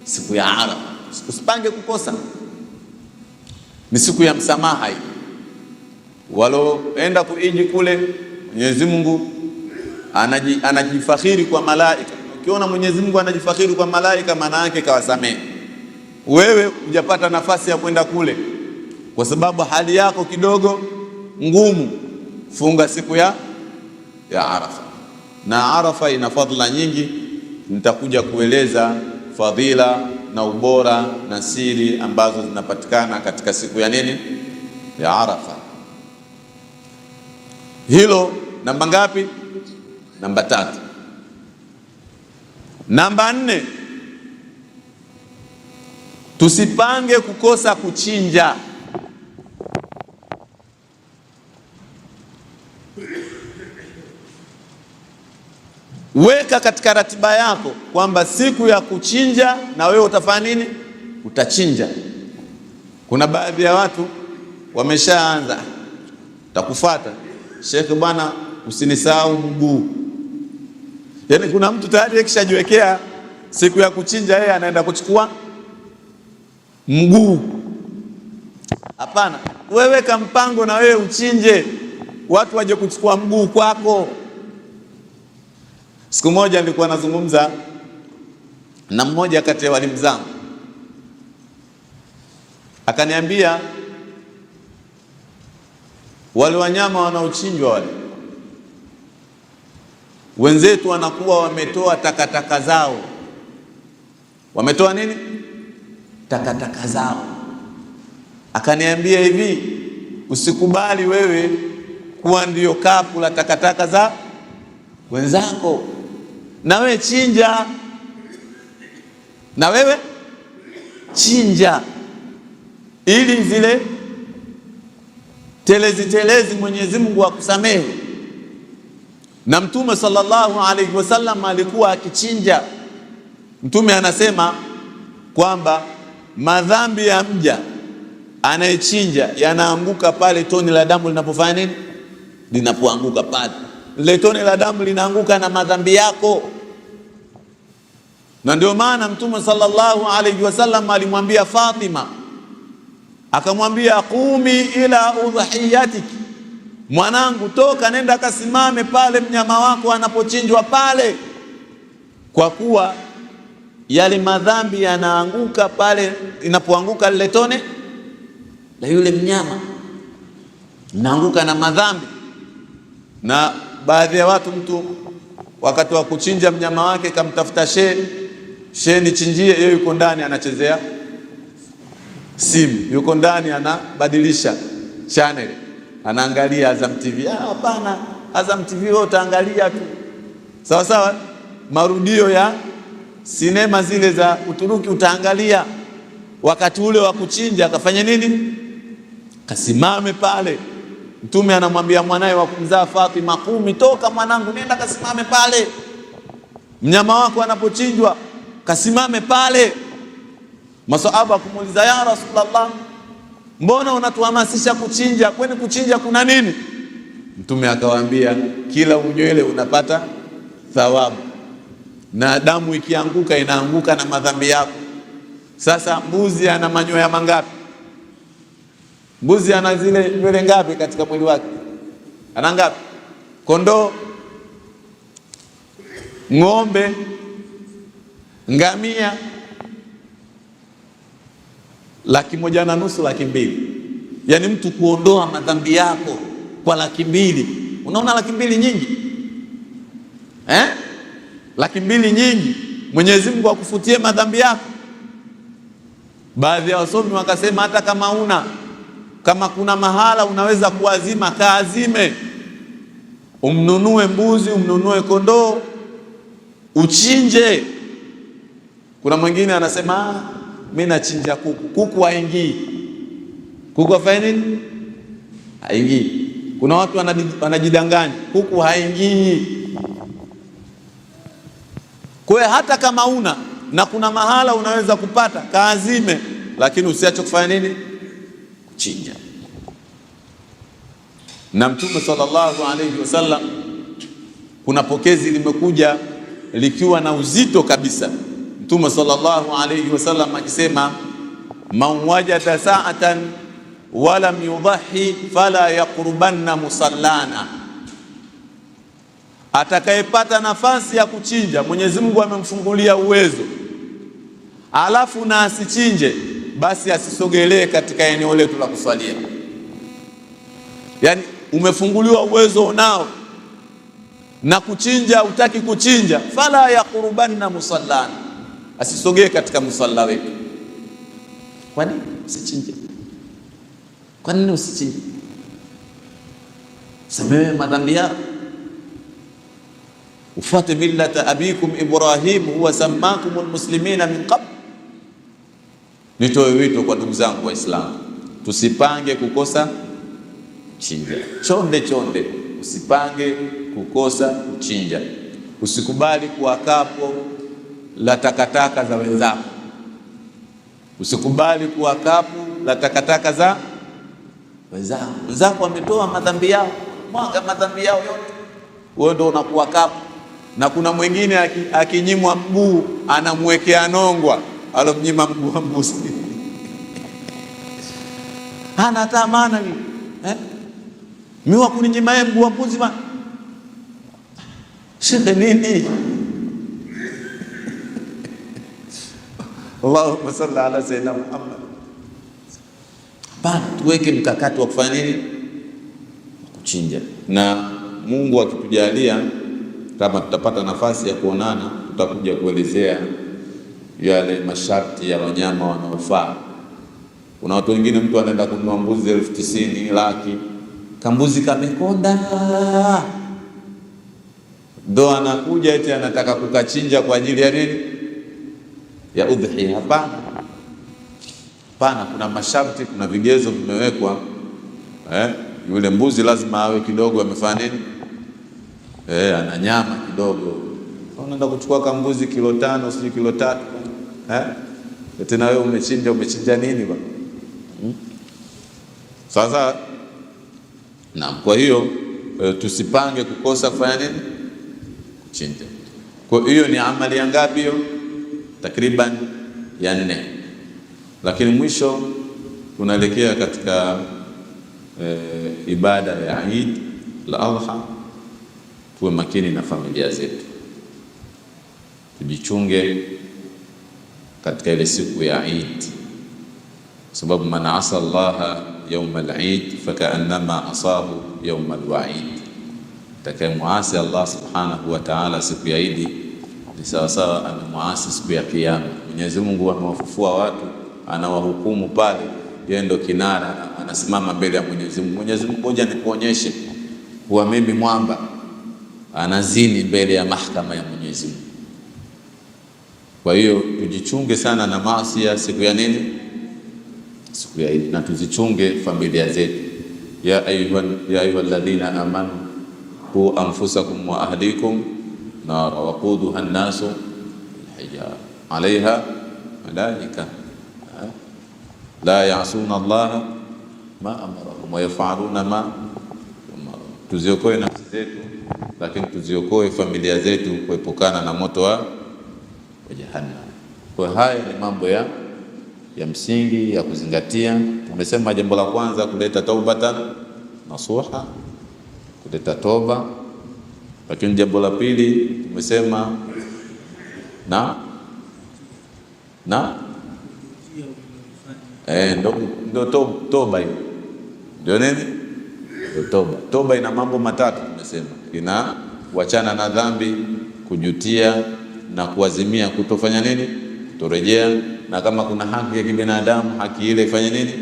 Siku ya Arafa. Usipange kukosa, ni siku ya msamaha hii. Waloenda kuiji kule, Mwenyezi Mungu anajifakhiri kwa malaika. Ukiona Mwenyezi Mungu anajifakhiri kwa malaika, maana yake kawasamehe. Wewe hujapata nafasi ya kwenda kule kwa sababu hali yako kidogo ngumu, funga siku ya Arafa. Na Arafa ina fadhila nyingi, nitakuja kueleza fadhila na ubora na siri ambazo zinapatikana katika siku ya nini? Ya Arafa. Hilo namba ngapi? Namba 3. Namba 4, tusipange kukosa kuchinja. Weka katika ratiba yako kwamba siku ya kuchinja na wewe utafanya nini? Utachinja. Kuna baadhi ya watu wameshaanza, takufuata Sheikh bwana, usinisahau mguu. Yaani kuna mtu tayari akishajiwekea siku ya kuchinja, yeye anaenda kuchukua mguu. Hapana, wewe weka mpango na wewe uchinje, watu waje kuchukua mguu kwako. Siku moja nilikuwa nazungumza na mmoja kati ya walimu zangu, akaniambia wale wanyama wanaochinjwa wale wenzetu wanakuwa wametoa takataka zao. Wametoa nini? Takataka zao. Akaniambia hivi, usikubali wewe kuwa ndio kapu la takataka za wenzako, na wewe chinja, na wewe chinja, ili zile telezi Mwenyezi Mungu akusamehe. Na Mtume sallallahu alaihi wasallam alikuwa akichinja Mtume anasema kwamba madhambi ya mja anayechinja yanaanguka pale tone la damu linapofanya nini? Linapoanguka pale. Ile tone la damu linaanguka na madhambi yako. Na ndio maana Mtume sallallahu alayhi wasallam alimwambia Fatima, akamwambia qumi ila udhiyatiki, mwanangu toka nenda kasimame pale mnyama wako anapochinjwa pale, kwa kuwa yale madhambi yanaanguka pale inapoanguka lile tone la yule mnyama, inaanguka na madhambi. Na baadhi ya watu, mtu wakati wa kuchinja mnyama wake kamtafuta shehe nichinjie, yeye yuko ndani anachezea simu, yuko ndani anabadilisha channel, anaangalia Azam TV. Hapana, Azam TV wewe utaangalia tu sawa sawa, marudio ya sinema zile za Uturuki utaangalia. Wakati ule wa kuchinja akafanya nini? Kasimame pale. Mtume anamwambia mwanae wa kumzaa Fatima, qumi, toka mwanangu, nenda kasimame pale mnyama wako anapochinjwa, kasimame pale. Masahaba kumuuliza, ya Rasulullah, mbona unatuhamasisha kuchinja? Kwani kuchinja kuna nini? Mtume akawaambia, kila unywele unapata thawabu, na damu ikianguka inaanguka na madhambi yako. Sasa mbuzi ana manyoya mangapi? Mbuzi ana zile nywele ngapi katika mwili wake? Ana ngapi? Kondoo, ng'ombe, ngamia, 1,500,000, 200,000. Yaani mtu kuondoa madhambi yako kwa 200,000. Unaona 200,000 nyingi? 200,000 nyingi. Mwenyezi Mungu akufutie madhambi yako. Baadhi ya wasomi wakasema hata kama kuna mahala unaweza kuazima, kaazime, umnunue mbuzi, umnunue kondoo, uchinje. Kuna mwingine anasema mimi nachinja kuku. Kuku haingii. Kuku afanye nini? Haingii. Kuna watu wanajidanganya, kuku haingii. Kwa hiyo hata kama na kuna mahala unaweza kupata, kaazime, lakini usiache kufanya nini? Kuchinja. Na Mtume sallallahu alayhi wasallam, kuna pokezi limekuja likiwa na uzito kabisa. Mtume sallallahu alayhi wasallam akisema, man wajada sa'atan wa lam yudhi fala yaqrubanna musallana, atakayepata nafasi ya kuchinja, Mwenyezi Mungu amemfungulia uwezo, alafu na asichinje, basi asisogelee katika eneo letu la kusalia. Yani umefunguliwa uwezo unao na kuchinja, utaki kuchinja, fala yaqrubanna musallana, asisogee katika musalla wetu. Kwa nini usichinje? Kwa nini usichinje? Samehe madhambi yako, ufuate millata abikum Ibrahim huwa sammakumul muslimina min qabl. Nitoe wito kwa ndugu zangu Waislamu, tusipange kukosa chinja. Chonde usipange kukosa kuchinja. Usikubali kuwa kapo la takataka za wenzako. Usikubali kuwa kapu la takataka za wenzako. Wenzako wametoa madhambi yao, mwaga madhambi yao yote, wewe ndio unakuwa kapu. Na kuna mwingine akinyimwa mguu anamwekea nongwa alomnyima mguu wa mbuzi. Hana tamana mimi wa kuninyima yeye mguu wa mbuzi bwana. Shida nini? Allahumma salli ala sayyidina Muhammad. Bana, tuweke mkakati wa kufanya nini? Kuchinja. Na Mungu akitujalia, kama tutapata nafasi ya kuonana, tutakuja kuelezea yale masharti ya wanyama wanaofaa. Kuna watu wengine, mtu anaenda kununua mbuzi 90,000, laki, kambuzi kamekonda, ndo anakuja eti anataka kukachinja kwa ajili ya nini? Ya udhiya. Hapana, kuna masharti, kuna vigezo vimewekwa. Yule mbuzi lazima awe kidogo amefanya nini? Ana nyama kidogo. unaenda kuchukua kambuzi kilo 5 sio kilo 3 tena wewe umechinja nini bwana? Sasa na kwa hiyo tusipange kukosa kufanya nini? Kuchinja. Kwa hiyo ni amali ya ngapi hiyo? Takriban ya 4. Lakini mwisho tunaelekea katika ibada ya Eid al-Adha. Tuwe makini na familia zetu, tujichunge katika ile siku ya Eid, sababu man asa Allah yawm al-Eid fakaannama asahu yawm al-Wa'id. Atakayemuasi Allah subhanahu wa ta'ala siku ya Eid ni sawasawa amemuasi siku ya Kiyama. Mwenyezi Mungu amewafufua watu, anawahukumu pale, yeye ndo kinara, anasimama mbele ya Mwenyezi Mungu. Mwenyezi Mungu, ngoja nikuonyeshe kuwa mimi mwamba, anazini mbele ya mahakama ya Mwenyezi Mungu. Kwa hiyo tujichunge sana na maasi ya siku ya nini? Siku ya Eid, na tuzichunge familia zetu. Ya ayyuhalladhina amanu qu anfusakum wa ahlikum nar waquduha an-nasu al-hijara 'alayha malaika la ya'suna Allah ma amarahum wa yaf'aluna ma yu'marun. Tuziokoe nafsi zetu, lakini tuziokoe familia zetu kuepukana na moto wa Jahannam. Kwa haya ni mambo ya msingi ya kuzingatia. Tumesema jambo la kwanza kuleta taubatan nasuha, kuleta toba. Lakini jambo la pili tumesema ndo toba hiyo. Ndio nini? Ndio toba. Toba ina mambo matatu tumesema. Ina kuachana na dhambi, kujutia na kuazimia kutofanya nini? Kutorejea. Na kama kuna haki ya kibinadamu, haki ile ifanye nini?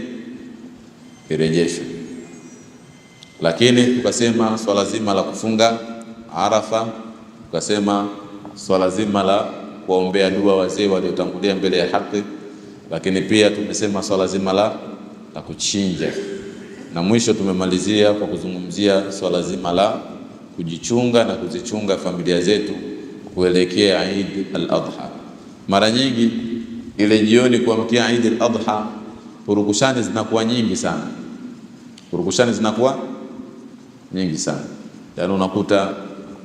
Irejeshwe. Lakini tukasema swala zima la kufunga Arafa, tukasema swala zima la kuombea dua wazee waliotangulia mbele ya haki, lakini pia tumesema swala zima la kuchinja, na mwisho tumemalizia kwa kuzungumzia swala zima la kujichunga na kuzichunga familia zetu kuelekea Eid al-Adha. Mara nyingi ile jioni kuamkia Eid al-Adha, purukushani zinakuwa nyingi sana. Yaani unakuta,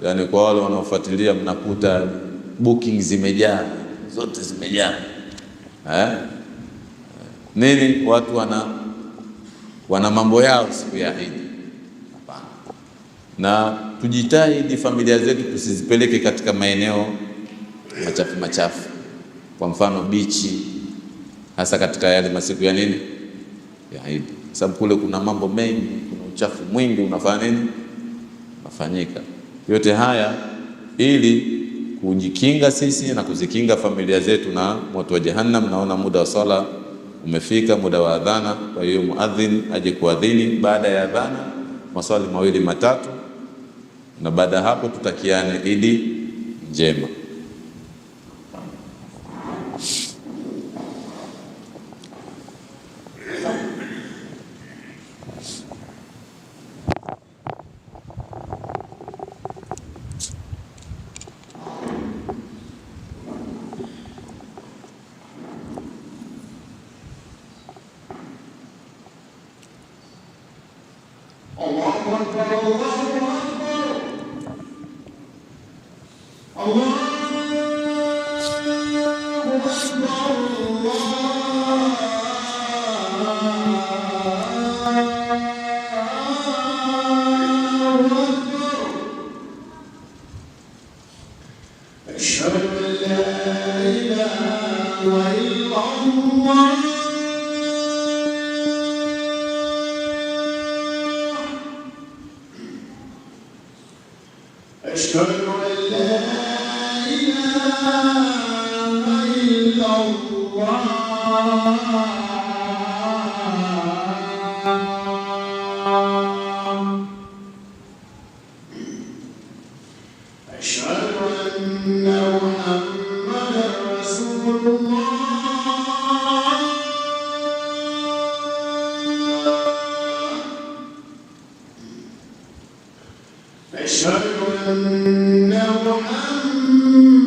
yani kwa wale wanaofuatilia mnakuta booking zimejaa, zote zimejaa. Nini? Watu wana mambo yao siku ya Eid. Hapana. Na tujitahidi familia zetu tusizipeleke katika maeneo machafu. Kwa mfano bichi, hasa katika yale masiku ya nini? Ya Eid. Sababu kule kuna mambo mengi, kuna uchafu mwingi unafanya nini? Unafanyika. Yote haya ili kujikinga sisi na kuzikinga familia zetu na moto wa Jahannam. Naona muda wa sala umefika, muda wa adhana. Kwa hiyo muadhin aje kuadhini. Baada ya adhana maswali 2 matatu, na baada hapo tutakiane Eid njema. أشهد أن محمدا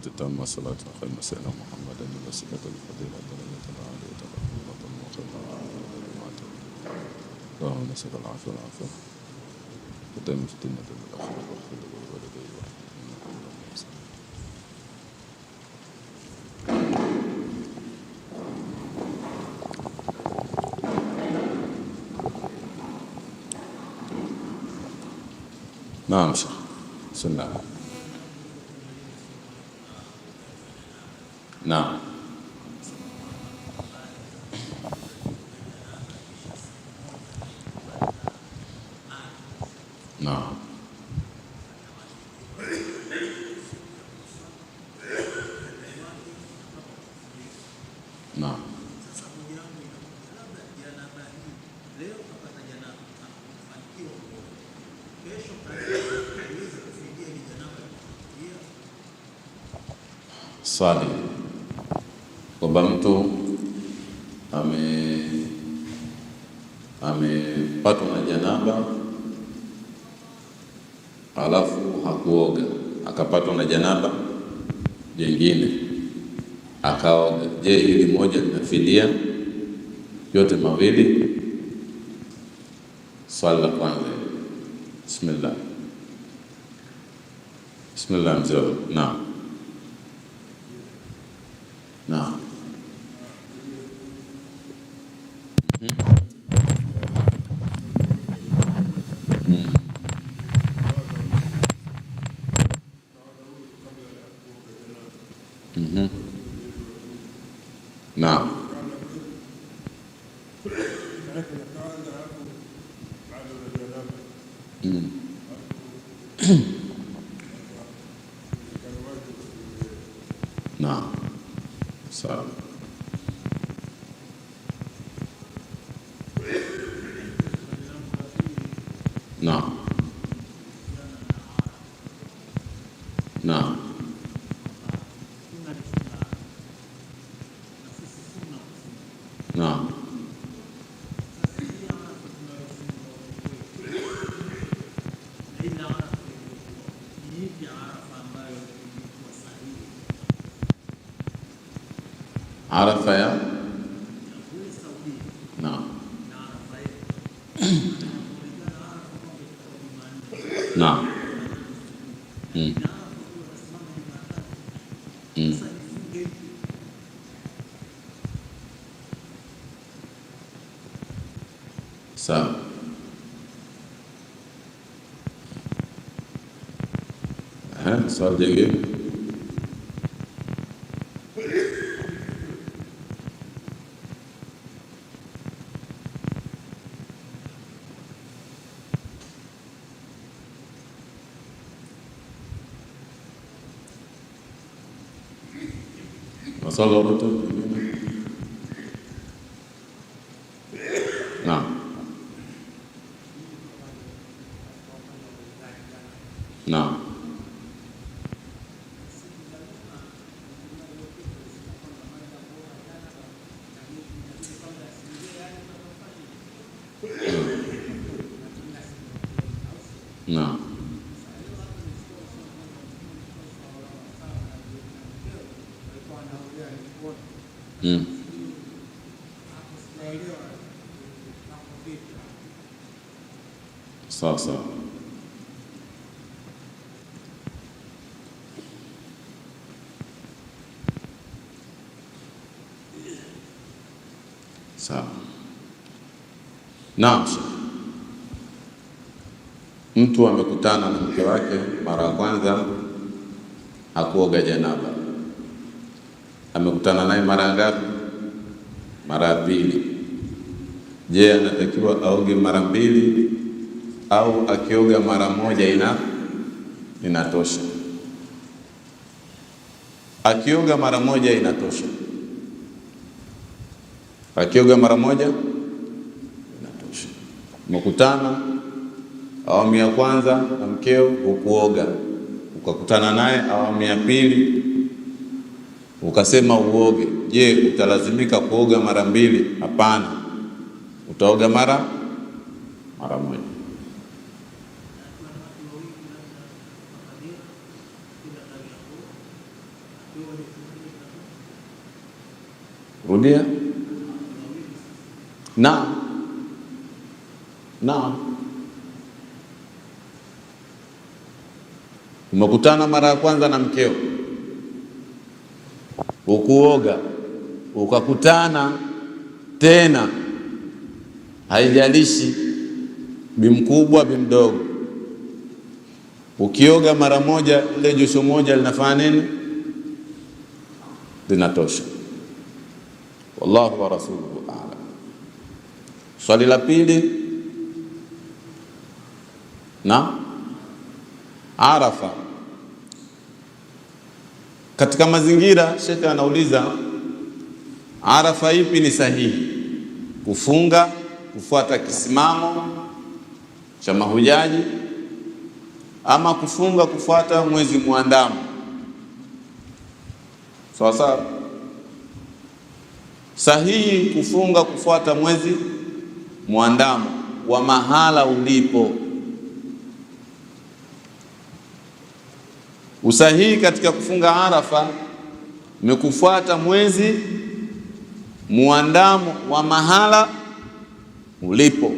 تتم صلاة خير سيدنا محمد الوسيلة الفضيلة درجة العالية تقبل اللهم نسأل العافية والعافية ودائما في الدنيا بالآخرة واغفر لوالدي نعم شيخ بسم الله. نعم نعم نعم swali kwamba mtu amepatwa na janaba alafu hakuoga, akapatwa na janaba jingine akaoga. Je, hili moja linafidia yote mawili? Swali la kwanza. Bismillah. Bismillah mzee. Naam. Naam. Naam. Naam. Sawa. Naam. Naam. Naam. Arafa ya? Naam. Naam. Sawa. Swali jingine. Maswali yote mengine? Naam. Naam. Naam. Sawa sawa. Sawa. Naam. Mtu amekutana na mke wake mara ya kwanza, hakuoga janaba. Amekutana naye mara ngapi? Mara ya pili. Je, anatakiwa aoge mara mbili au akioga mara moja inatosha? Akioga mara moja inatosha. Akioga mara moja inatosha. Mkutana awamu ya kwanza na mkeo hukuoga, ukakutana naye awamu ya pili ukasema uoge. Je, utalazimika kuoga mara mbili? Hapana, utaoga mara moja. Rudia. Naam. Umekutana mara ya kwanza na mkeo, ukuoga, ukakutana tena, haijalishi bimkubwa bimdogo, ukioga mara moja, ile josho moja linafanya nini? Linatosha. Wallahu wa rasuluhu a'lam. Swali la pili, na Arafa. Katika mazingira, Sheikh anauliza Arafa ipi ni sahihi, kufunga kufuata kisimamo cha mahujaji ama kufunga kufuata mwezi muandamo? Sawa sawa. Sahihi kufunga kufuata mwezi muandamo wa mahala ulipo. Usahihi katika kufunga Arafa ni kufuata mwezi muandamo wa mahala ulipo.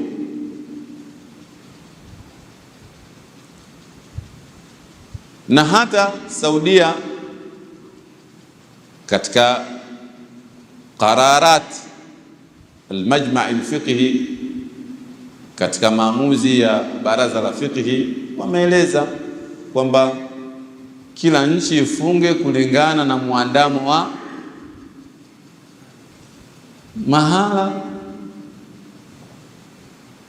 Na hata Saudia katika qararat al-majma' al-fiqhi, katika maamuzi ya baraza la fiqhi, wameeleza kwamba kila nchi ifunge kulingana na muandamo wa mahala.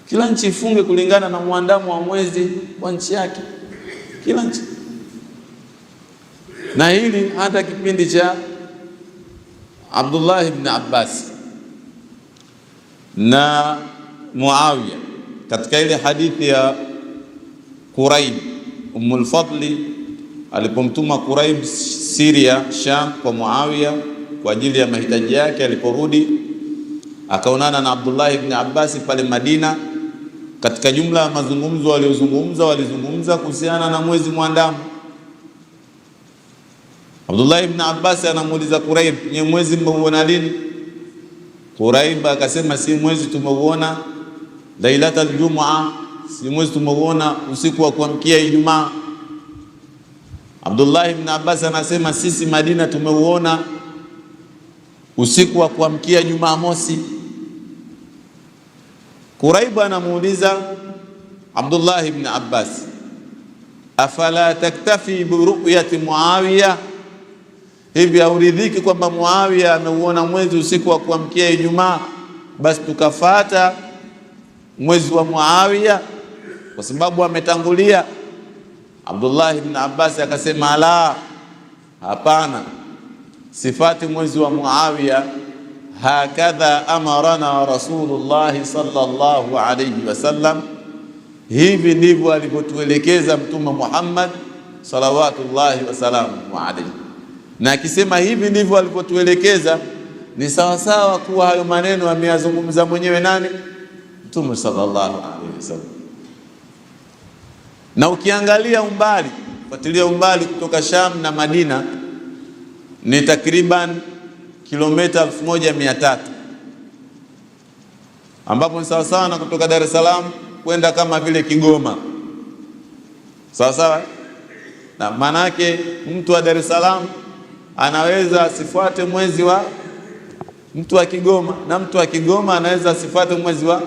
Kila nchi ifunge kulingana na muandamo wa mwezi wa nchi yake, kila nchi. Na hili hata kipindi cha Abdullah ibn Abbas na Muawiya, katika ile hadithi ya Quraib, Ummul Fadli alipomtuma Quraib Syria Sham kwa Muawiya kwa ajili ya mahitaji yake, aliporudi akaonana na Abdullah ibn Abbas pale Madina. Katika jumla ya mazungumzo walizungumza kuhusiana na mwezi muandamo. Abdullah ibn Abbas anamuuliza Quraib, ni mwezi mmeuona lini? Quraib akasema, si mwezi tumeuona Lailatul Jum'a, si mwezi tumeuona usiku wa kuamkia Ijumaa. Abdullah ibn Abbas anasema, sisi Madina tumeuona usiku wa kuamkia Jumamosi. Quraib anamuuliza Abdullah ibn Abbas, afala taktafi bi ru'yati Muawiya, hivi hauridhiki kwamba Muawiya ameuona mwezi usiku wa kuamkia Ijumaa, basi tukafata mwezi wa Muawiya kwa sababu ametangulia? Abdullah ibn Abbas akasema, la, hapana, sifati mwezi wa Muawiya, hakadha amarana Rasulullah sallallahu alayhi wasallam, hivi ndivyo alivyotuelekeza Mtume Muhammad salawatullahi wasalamu alayhi. Na akisema hivi ndivyo alivyotuelekeza, ni sawa sawa kuwa hayo maneno ameyazungumza mwenyewe nani? Mtume sallallahu alaihi wasallam. Na ukiangalia umbali, fuatilia umbali kutoka Sham na Madina ni takriban kilomita 1300, ambapo ni sawa sawa na kutoka Dar es Salaam kwenda kama vile Kigoma, sawa sawa. Na maana yake mtu wa Dar es Salaam anaweza asifuate mwezi wa mtu wa Kigoma, na mtu wa Kigoma anaweza asifuate mwezi wa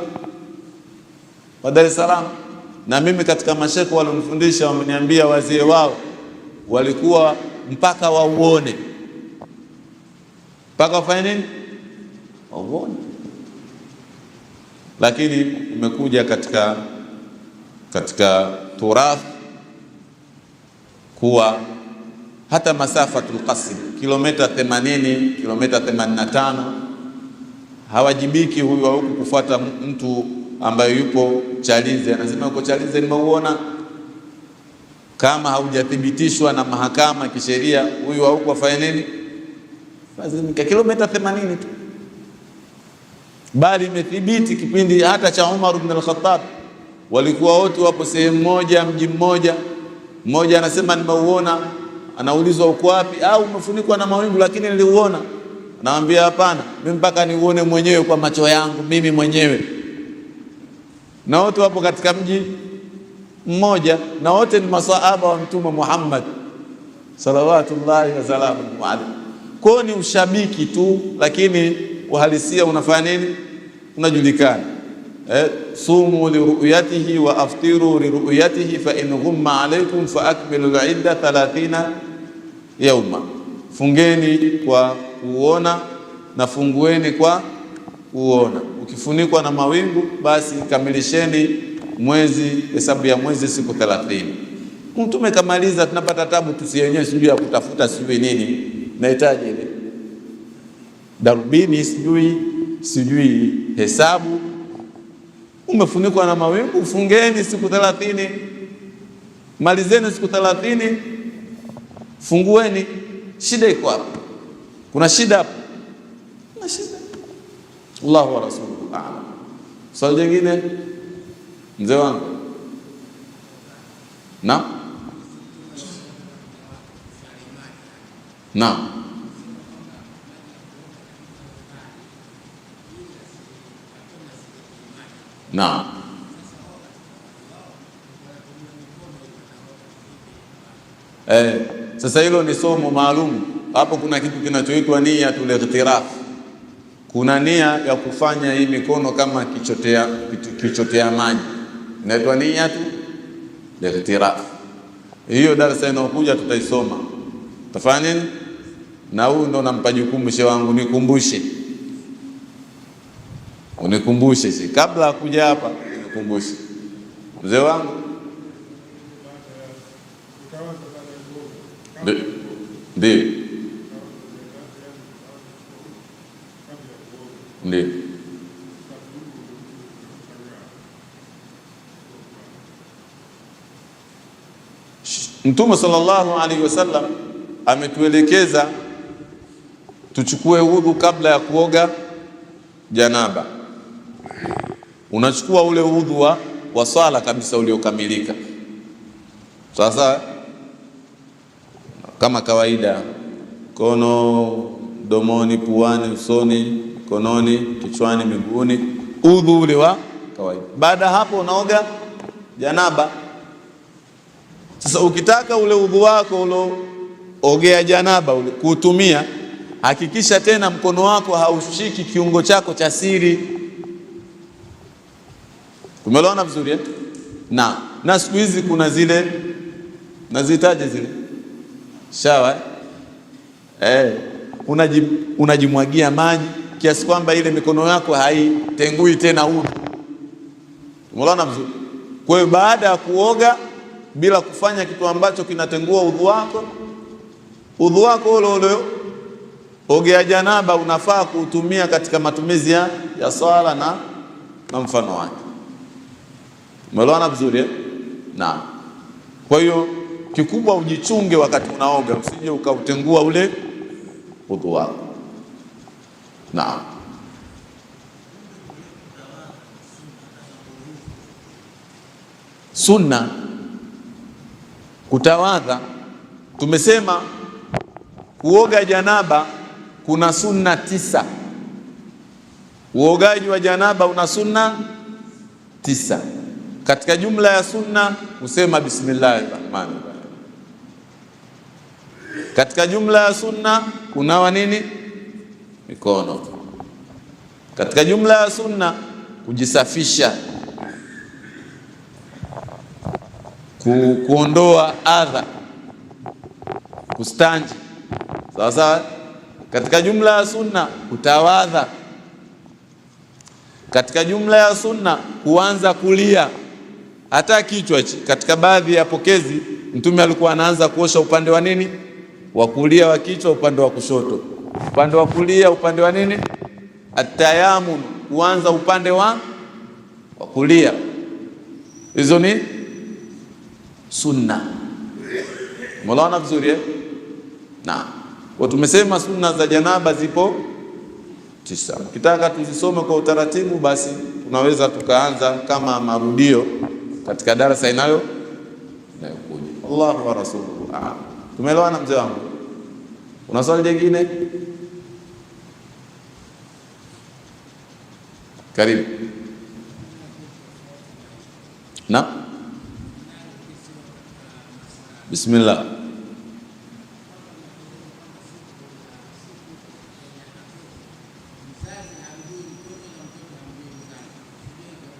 Dar es Salaam. Na mimi katika mashekhe walionifundisha wameniambia wazee wao walikuwa mpaka wauone, mpaka wafanye nini? Wauone. Lakini umekuja katika turath kuwa hata masafatul qasr kilomita 80, kilomita 85 hawajibiki huyu wa huku kufuata mtu ambaye yupo Chalinze, anasema yuko Chalinze nimeuona. Kama haujathibitishwa na mahakama kisheria, huyu wa huku afanye nini? Lazima kilomita 80 tu, bali imethibiti kipindi hata cha Umar ibn al-Khattab, walikuwa wote wapo sehemu moja, mji mmoja. Mmoja anasema nimeuona, anaulizwa uko wapi? Au umefunikwa na mawingu, lakini niliuona. Anamwambia hapana, mimi mpaka niuone mwenyewe kwa macho yangu mimi mwenyewe. Na wote wapo katika mji mmoja, na wote ni masahaba wa Mtume Muhammad salawatullahi wa salamu alayhi. Kwa ni ushabiki tu, lakini uhalisia unafanya nini? Unajulikana. Sumu li ru'yatihi wa aftiru li ru'yatihi fa in ghumma alaykum fa akmilu al-idda 30 yawma. Fungeni kwa kuona na fungueni kwa kuona. Ukifunikwa na mawingu basi kamilisheni mwezi, hesabu ya mwezi siku 30. Mtume kamaliza, tunapata tabu tusienyewe sijui ya kutafuta sijui nini, nahitaji ile darubini sijui hesabu. Umefunikwa na mawingu, fungeni siku 30, malizeni siku 30, fungueni. Shida iko hapo? Kuna shida hapo? Kuna shida. Allahu wa rasuluhu a'lam. Swali jingine mzee wangu? Naam. Sasa hilo ni somo maalum. Hapo kuna kitu kinachoitwa niyatul ightiraf. Kuna nia ya kufanya hii mikono kama kichotea maji, inaitwa niyatul ightiraf. Hiyo darasa inayokuja tutaisoma. Tafanya nini? Na huyu ndo nampa jukumu shehe wangu, nikumbushe. Unikumbushe si kabla ya kuja hapa, unikumbushe. Mzee wangu. Ndio. Mtume sallallahu alaihi wasallam ametuelekeza tuchukue udhu kabla ya kuoga janaba. Unachukua ule udhu wa swala kabisa uliokamilika. Sasa kama kawaida, kono, domoni, puani, usoni, kononi, kichwani, miguuni, udhu ule wa kawaida. Baada hapo unaoga janaba. Sasa ukitaka ule udhu wako uloogea janaba ule kuutumia, hakikisha tena mkono wako haushiki kiungo chako cha siri. Tumeelewana vizuri eh? Na siku hizi kuna zile nazitaje zile shawa unajimwagia maji kiasi kwamba ile mikono yako haitengui tena udhu. Tumeelewana vizuri? Kwa hiyo baada ya kuoga bila kufanya kitu ambacho kinatengua udhu wako ule ogea janaba unafaa kuutumia katika matumizi ya swala na mfano wake. Umeelewana vizuri eh? Naam. Kwa hiyo kikubwa ujichunge wakati unaoga, usije ukautengua ule udhu wako. Naam. Sunna kutawadha, tumesema kuoga janaba kuna sunna 9. Uogaji wa janaba una sunna 9. Katika jumla ya sunna kusema bismillahirrahmanirrahim. Katika jumla ya sunna kunawa nini? Mikono. Katika jumla ya sunna kujisafisha, kuondoa adha, kustanji. Sawa sawa. Katika jumla ya sunna kutawadha. Katika jumla ya sunna kuanza kulia hata kichwa. Katika baadhi ya pokezi Mtume alikuwa anaanza kuosha upande wa nini? Wa kulia wa kichwa, upande wa kushoto. Upande wa kulia, upande wa nini? Atayamun, kuanza upande wa kulia. Hizo ni sunna. Umeona vizuri eh? Na tumesema sunna za janaba zipo 9. Ukitaka tuzisome kwa utaratibu, basi tunaweza tukaanza kama marudio katika darasa inayokuja. Allahu wa rasuluhu a'lam. Tumeelewana mzee wangu? Una swali jingine? Karibu. Na bismillah.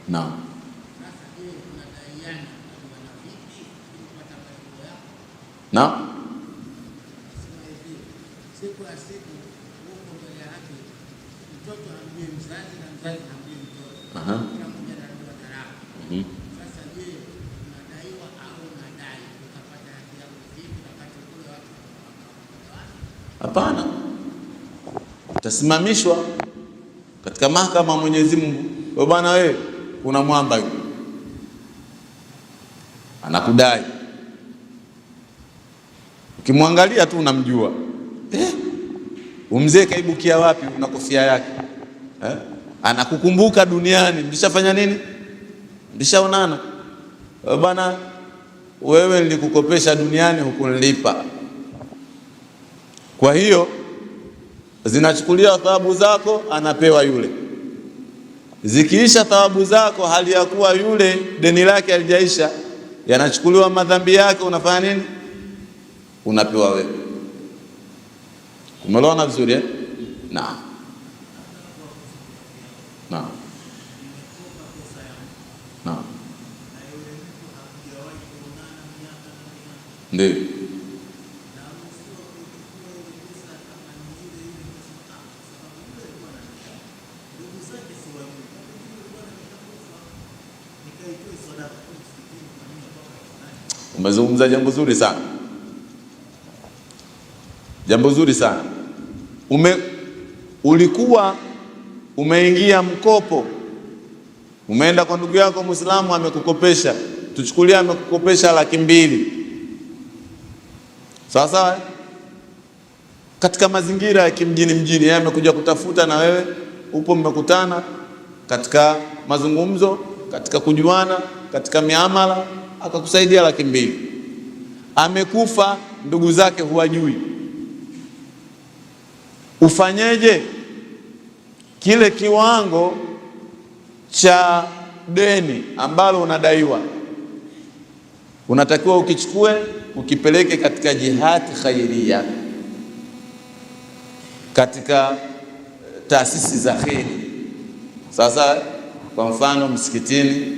Naam. Naam. Hapana, utasimamishwa katika mahakama ya Mwenyezi Mungu. Kwa bwana, wewe kuna mwamba yule anakudai, ukimwangalia tu unamjua. Umzee kaibukia wapi? Una kofia yake anakukumbuka duniani, mlishafanya nini? Mlishaonana. Bwana, wewe nilikukopesha duniani, hukunilipa. Kwa hiyo zinachukuliwa thawabu zako, anapewa yule. Zikiisha thawabu zako, hali ya kuwa yule deni lake halijaisha, yanachukuliwa madhambi yake, unafanya nini? Unapewa wewe. Umeelewana vizuri eh? Naam. Naam. Naam. Ndio. Umezungumza jambo zuri sana, jambo zuri sana. Ulikuwa umeingia mkopo, umeenda kwa ndugu yako Muislamu, amekukopesha, tuchukulia amekukopesha 200,000. Sawa sawa. Katika mazingira ya kimjini, yeye amekuja kutafuta na wewe upo, mmekutana katika mazungumzo, katika kujuana, katika miamala, akakusaidia 200,000. Amekufa, ndugu zake huwajui, ufanyeje? Kile kiwango cha deni ambalo unadaiwa unatakiwa ukichukue, ukipeleke katika jihati khairia, katika taasisi za kheri. Sasa kwa mfano msikitini,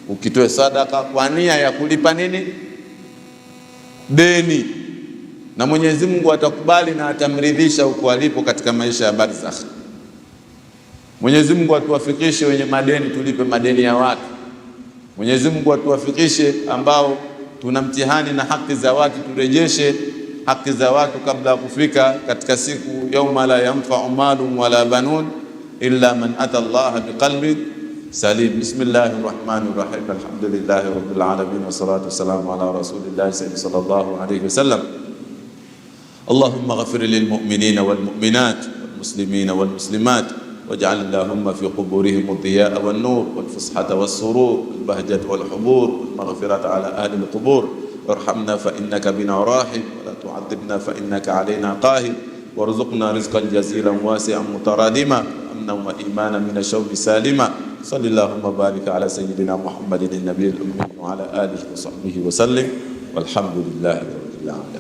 ukitoe sadaka kwa nia ya kulipa nini? Deni, na Mwenyezi Mungu atakubali na atamridhisha huko alipo katika maisha ya barzakh. Mwenyezi Mungu atuwafikishe wenye madeni, tulipe madeni ya watu. Mwenyezi Mungu atuwafikishe ambao tuna mtihani na haki za watu, turejeshe haki za watu kabla ya kufika katika siku yauma la yanfa'u malun wala banun illa man ata Allah biqalbin salim. Bismillahir rahmanir rahim. Alhamdulillahi rabbil alamin wassalatu wassalamu ala rasulillahi sallallahu alayhi wasallam. Allahumma ghfir lil mu'minina wal mu'minat wal muslimina wal muslimat واجعل اللهم في قبورهم الضياء والنور والفسحة والسرور والبهجة والحبور والمغفرة على أهل القبور. وارحمنا فإنك بنا راحم، ولا تعذبنا فإنك علينا قاهر، وارزقنا رزقا جزيلا واسعا مترادما، أمنا وإيمانا من الشوق سالما. صلى اللهم وبارك على سيدنا محمد النبي الأمي وعلى آله وصحبه وسلم، والحمد لله رب العالمين.